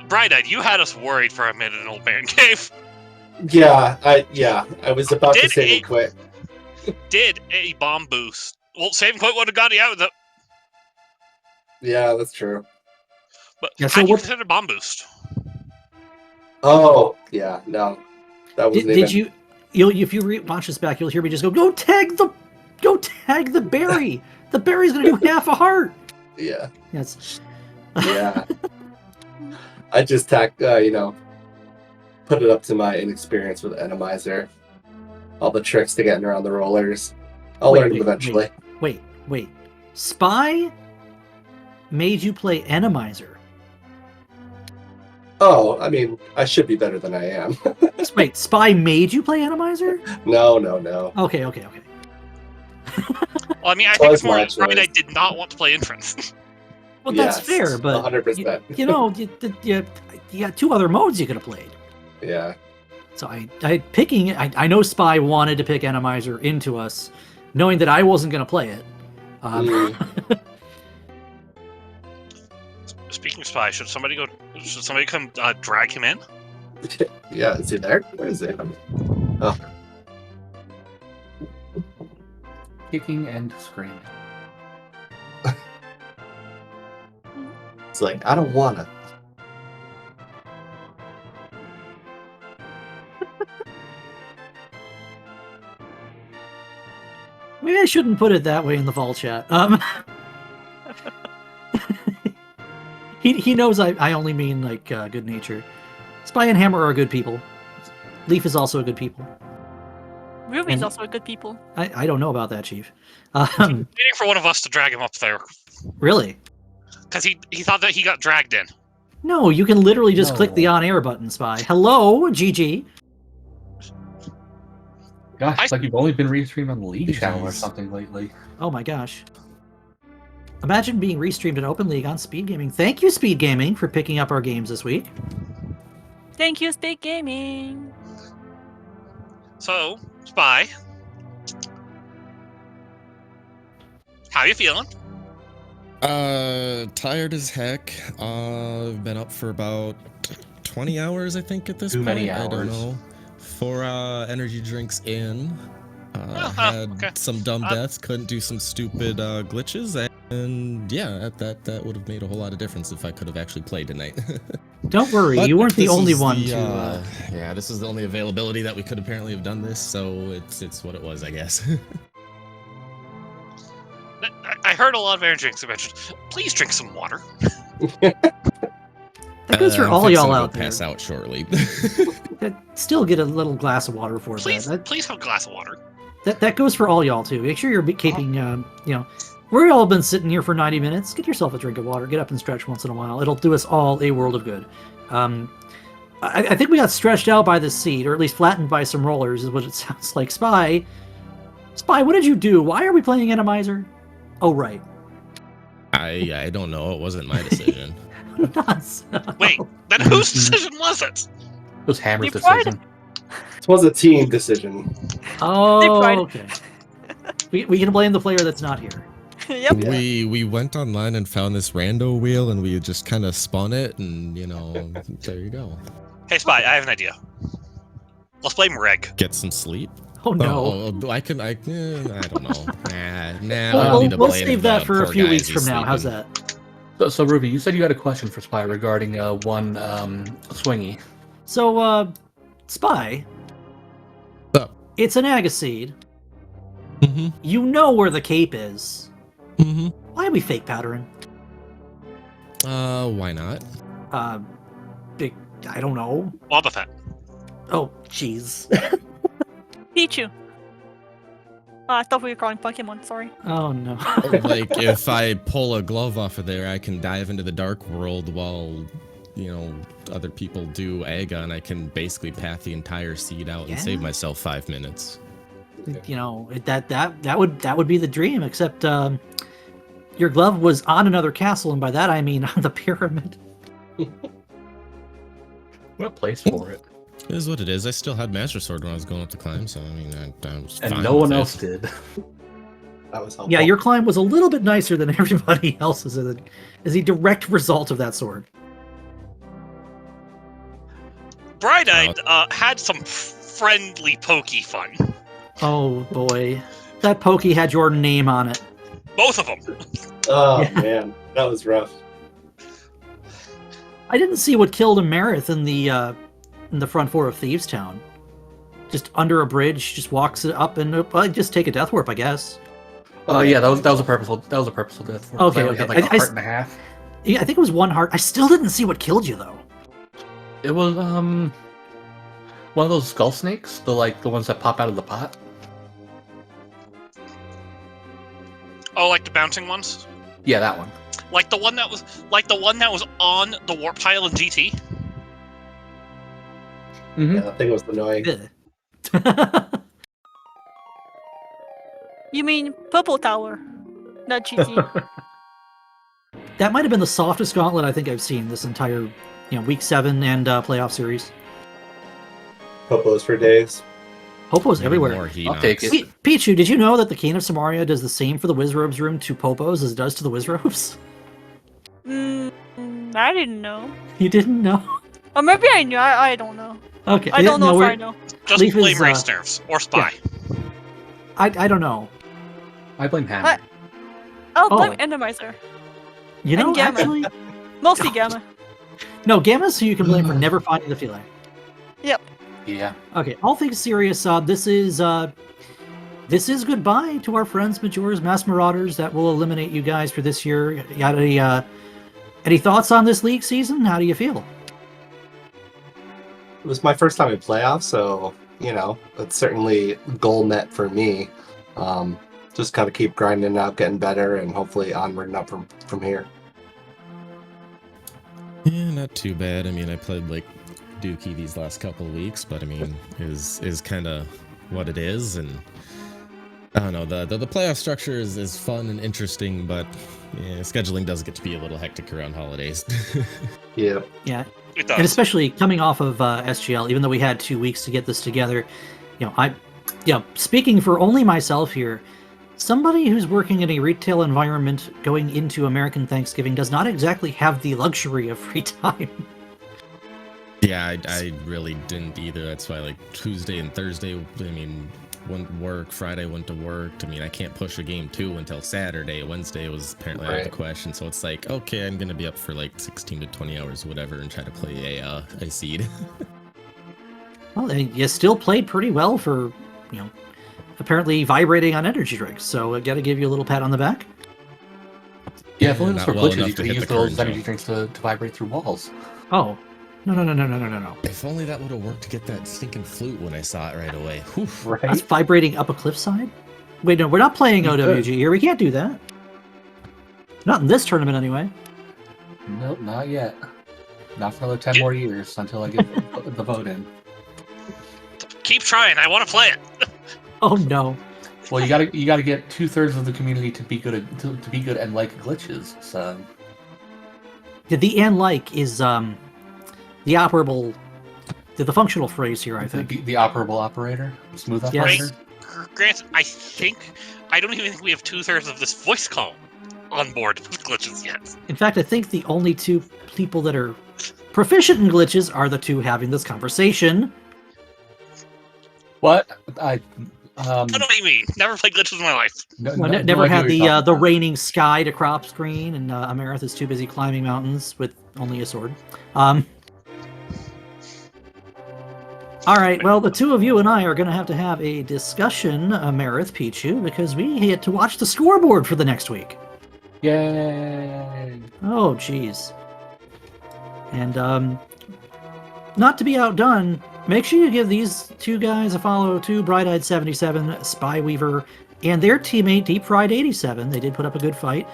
Bright-Eyed, you had us worried for a minute in Old Man Cave. Yeah, I was about to Did say it- quit. Did a bomb boost. Well, save and quit would have got you out of the... Yeah, that's true. But Yeah, how so do you what- consider bomb boost? Oh, yeah, no. That wasn't Did even... you? If you watch this back, you'll hear me just go tag the berry. The berry's gonna do half a heart. Yeah, Yes. yeah. I just put it up to my inexperience with Randomizer. All the tricks to getting around the rollers. I'll learn them eventually. Wait. Spy made you play Randomizer. Oh, I mean, I should be better than I am. Wait, Spy made you play Randomizer? No. Okay. Well, I mean, I Well, think it's it's more my that Bright-Eyed choice. did not want to play Entrance. Well, that's Yes, fair, but 100%. you got two other modes you could have played. Yeah. So I know Spy wanted to pick Randomizer into us, knowing that I wasn't going to play it. Speaking of Spy, should somebody come drag him in? Yeah, is he there? Where is he? Oh, Kicking and screaming. it's like, I don't wanna. Maybe I shouldn't put it that way in the Vol chat. He knows I only mean like good nature. Spy and Hammer are good people. Leaf is also a good people. Ruby's And- also a good people. I don't know about that, Chief. Waiting for one of us to drag him up there Really? because he thought that he got dragged in. No, you can literally just click No. the on-air button, Spy. Hello, GG. Gosh, it's like you've only been restreamed on the League channel or Jeez. something lately. Oh my gosh. Imagine being restreamed in Open League on SpeedGaming. Thank you, SpeedGaming, for picking up our games this week. Thank you, SpeedGaming. So, Spy, how you feeling? Tired as heck. I've been up for about 20 hours, I think, at this Too point. many I don't hours. know. 4 energy drinks in. Oh, Had okay. some dumb Uh, deaths, couldn't do some stupid glitches, and yeah, that would have made a whole lot of difference if I could have actually played tonight. Don't worry, But you weren't the this only is one the, to... yeah, this is the only availability that we could apparently have done this, so it's what it was, I guess. I heard a lot of energy drinks mentioned. Please drink some water. That goes for I'm all fixing y'all to go out there. pass out shortly. Still get a little glass of water for Please, that. please have a glass of water. That goes for all y'all too. Make sure you're keeping, we've all been sitting here for 90 minutes. Get yourself a drink of water. Get up and stretch once in a while. It'll do us all a world of good. I think we got stretched out by the seat, or at least flattened by some rollers, is what it sounds like. Spy, what did you do? Why are we playing Randomizer? Oh, right. I don't know. It wasn't my decision. Not so. Wait, then whose decision was it? It was Hammer's You tried decision. This was a team decision. Oh, tried. okay. We can blame the player that's not here. Yep. Yeah. We went online and found this rando wheel, and we just kind of spun it, and there you go. Hey, Spy, I have an idea. Let's blame Reg. Get some sleep. Oh no. I don't know. I don't We'll, need to we'll blame save the that for a poor few guys weeks who's from now. How's sleeping. that? So Ruby, you said you had a question for Spy regarding one swingy. So, Spy, What's up? it's an Agaseed. Mm-hmm. You know where the cape is. Mm-hmm. Why are we fake powdering? Why not? I don't know. Boba Fett. Oh, jeez. Pichu. I thought we were calling Pokemon, sorry. Oh no. Like, if I pull a glove off of there, I can dive into the dark world while, other people do Aga, and I can basically path the entire seed out and save Yeah. myself 5 minutes. That would be the dream, except your glove was on another castle, and by that I mean on the pyramid. What place for it? It is what it is. I still had Master Sword when I was going up the climb, so I mean, I was And fine no with one it. else did. That was helpful. Yeah, your climb was a little bit nicer than everybody else's as a direct result of that sword. Bright-Eyed had some friendly pokey fun. Oh boy. That pokey had your name on it. Both of them. Oh Yeah. man, that was rough. I didn't see what killed Amarith in the front floor of Thieves Town. Just under a bridge, just walks it up and just take a death warp, I guess. Yeah, that was a purposeful death. Okay, I only okay. had like a I heart and a half. Yeah, I think it was one heart. I still didn't see what killed you though. It was one of those skull snakes, the ones that pop out of the pot. Oh, like the bouncing ones? Yeah, that one. Like the one that was on the warp tile in GT? Mm-hmm. Yeah, that thing was annoying. Ugh. You mean Purple Tower, not GT. That might have been the softest gauntlet I think I've seen this entire, week 7 and playoff series. Popos for days. Popo's Maybe everywhere. more I'll take it. Pichu, did you know that the King of Samaria does the same for the Wizrobes room to Popos as it does to the Wizrobes? I didn't know. You didn't know? Or maybe I knew, I don't know. Okay. I don't know if we're- I know. Just Leaf blame is, race nerves. Or Spy. I don't know. I blame Hammer. I'll Oh. blame Randomizer. You know, And Gamma. actually, Mostly Gamma. no, Gamma's who you can blame for never finding the filet. Yeah. Okay, all things serious, this is goodbye to our friends Majora's Mass Marauders. That will eliminate you guys for this year. You got any thoughts on this league season? How do you feel? It was my first time in playoffs, so it's certainly goal met for me. Just gotta keep grinding out, getting better, and hopefully onward and up from here. Yeah, not too bad. I mean, I played like Dookie these last couple of weeks, but I mean, is kind of what it is, and I don't know. The playoff structure is fun and interesting, but scheduling does get to be a little hectic around holidays. Yeah. Yeah, It does. and especially coming off of SGL, even though we had 2 weeks to get this together, speaking for only myself here, somebody who's working in a retail environment going into American Thanksgiving does not exactly have the luxury of free time. Yeah, I really didn't either. That's why like Tuesday and Thursday, I mean, went to work. Friday went to work. I mean, I can't push a game 2 until Saturday. Wednesday was apparently out of the Right. question. So it's like, okay, I'm gonna be up for like 16 to 20 hours, whatever, and try to play a seed. Well, you still played pretty well for, apparently vibrating on energy drinks. So I got to give you a little pat on the back. Yeah, if only it was Not for well glitches, enough you to could hit use the those current energy zone. drinks to vibrate through walls. Oh, no. If only that would have worked to get that stinking flute when I saw it right away. Whew. Right? That's vibrating up a cliffside? Wait, no, we're not playing OWG here. We can't do that. Not in this tournament, anyway. Nope, not yet. Not for another 10 more years until I get the vote in. Keep trying. I want to play it. Oh, no. Well, you gotta get 2/3 of the community to be good to be good and like glitches. So The and like is the operable, the functional phrase here, I think. the operable operator, smooth Yes. operator. Grant, I don't even think we have 2/3 of this voice call on board with glitches yet. In fact, I think the only two people that are proficient in glitches are the two having this conversation. What I don't know what you mean. Never played glitches in my life. Never had idea what you're the talking raining sky to crop screen, and Amarith is too busy climbing mountains with only a sword. All right, well, the two of you and I are going to have a discussion, Amarith, Pichu, because we get to watch the scoreboard for the next week. Yay! Oh, jeez. And not to be outdone, make sure you give these two guys a follow too, Bright-Eyed 77, Spy Weaver, and their teammate Deep Fried 87. They did put up a good fight.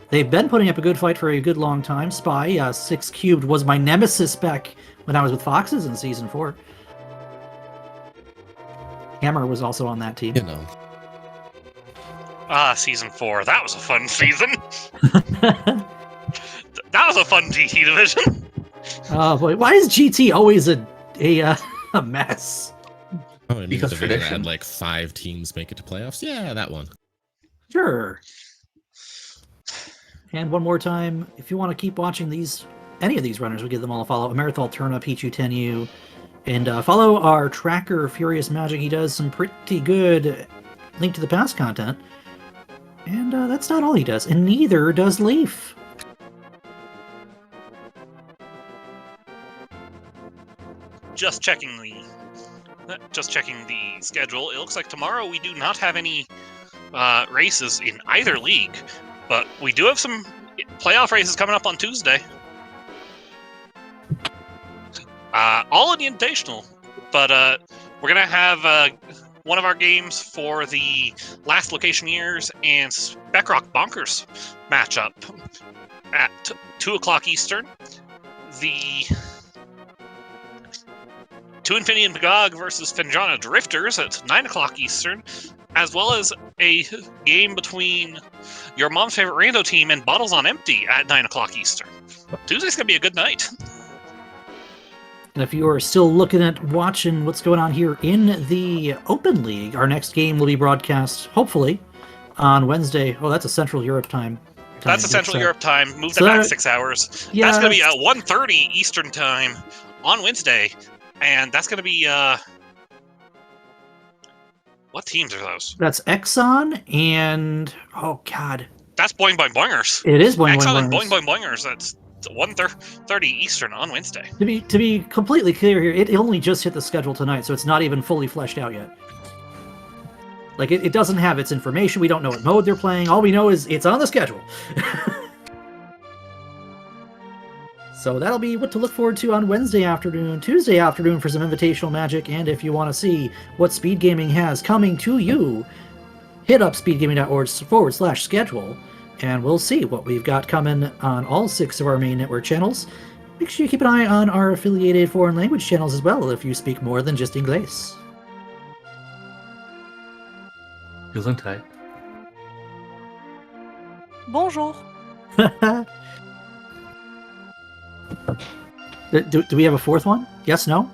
They've been putting up a good fight for a good long time. Spy 6 Cubed was my nemesis back when I was with Foxes in Season 4. Hammer was also on that team. You know. Season 4. That was a fun season. That was a fun GT division. Oh boy, why is GT always a mess? Oh, and Because the video tradition. had like 5 teams make it to playoffs. Yeah, that one. Sure. And one more time, if you want to keep watching any of these runners, we give them all a follow. Amarith Alterna, Pichu 10U, and follow our tracker, Furious Magic. He does some pretty good Link to the Past content. And that's not all he does, and neither does Leaf. Just checking the schedule. It looks like tomorrow we do not have any races in either league, but we do have some playoff races coming up on Tuesday. All in the Invitational, but we're gonna have one of our games for the Last Location Years and Speckrock Bonkers matchup at 2 o'clock Eastern. The To Infinity and Magog versus Fenjana Drifters at 9 o'clock Eastern, as well as a game between your mom's favorite rando team and Bottles on Empty at 9 o'clock Eastern. Tuesday's gonna be a good night. And if you are still looking at watching what's going on here in the Open League, our next game will be broadcast, hopefully, on Wednesday. Oh, that's a Central Europe time. That's a Central Europe time. Move that so back 6 hours. Yeah, that's going to be at 1:30 Eastern time on Wednesday. And that's going to be... what teams are those? That's Exxon and... Oh, God. That's Boing Boing Boingers. It is Boing Exxon Boing and Boingers. Boing Boing Boingers. That's 1:30 Eastern on Wednesday. To be completely clear here, it only just hit the schedule tonight, so it's not even fully fleshed out yet. Like, it doesn't have its information. We don't know what mode they're playing. All we know is it's on the schedule. So that'll be what to look forward to on Wednesday afternoon, Tuesday afternoon for some invitational magic, and if you want to see what SpeedGaming has coming to you, hit up speedgaming.org/schedule, and we'll see what we've got coming on all 6 of our main network channels. Make sure you keep an eye on our affiliated foreign language channels as well if you speak more than just English. Gesundheit. Bonjour. Do we have a fourth one? Yes, no?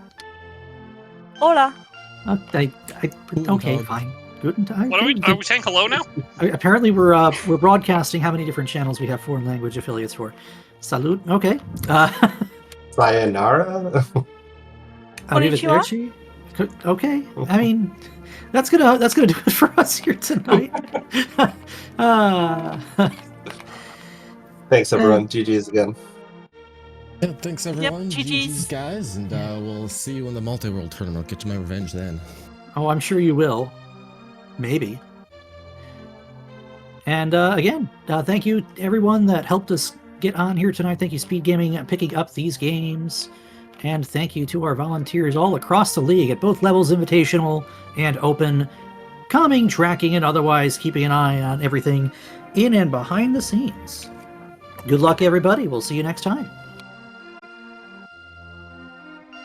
Hola. Okay, Tag. fine. Guten Tag. What are we saying hello now? Apparently we're broadcasting how many different channels we have foreign language affiliates for. Salute. Okay. Sayonara? Arrivederci. Okay. I mean, that's gonna do it for us here tonight. Thanks, everyone. GG's again. Yeah, thanks everyone. GG's. GG's guys, and we'll see you in the multi-world tournament. Get you my revenge then. Oh, I'm sure you will. Maybe. And again, thank you everyone that helped us get on here tonight. Thank you, SpeedGaming, picking up these games. And thank you to our volunteers all across the league at both levels, Invitational and Open, coming, tracking, and otherwise keeping an eye on everything in and behind the scenes. Good luck, everybody. We'll see you next time.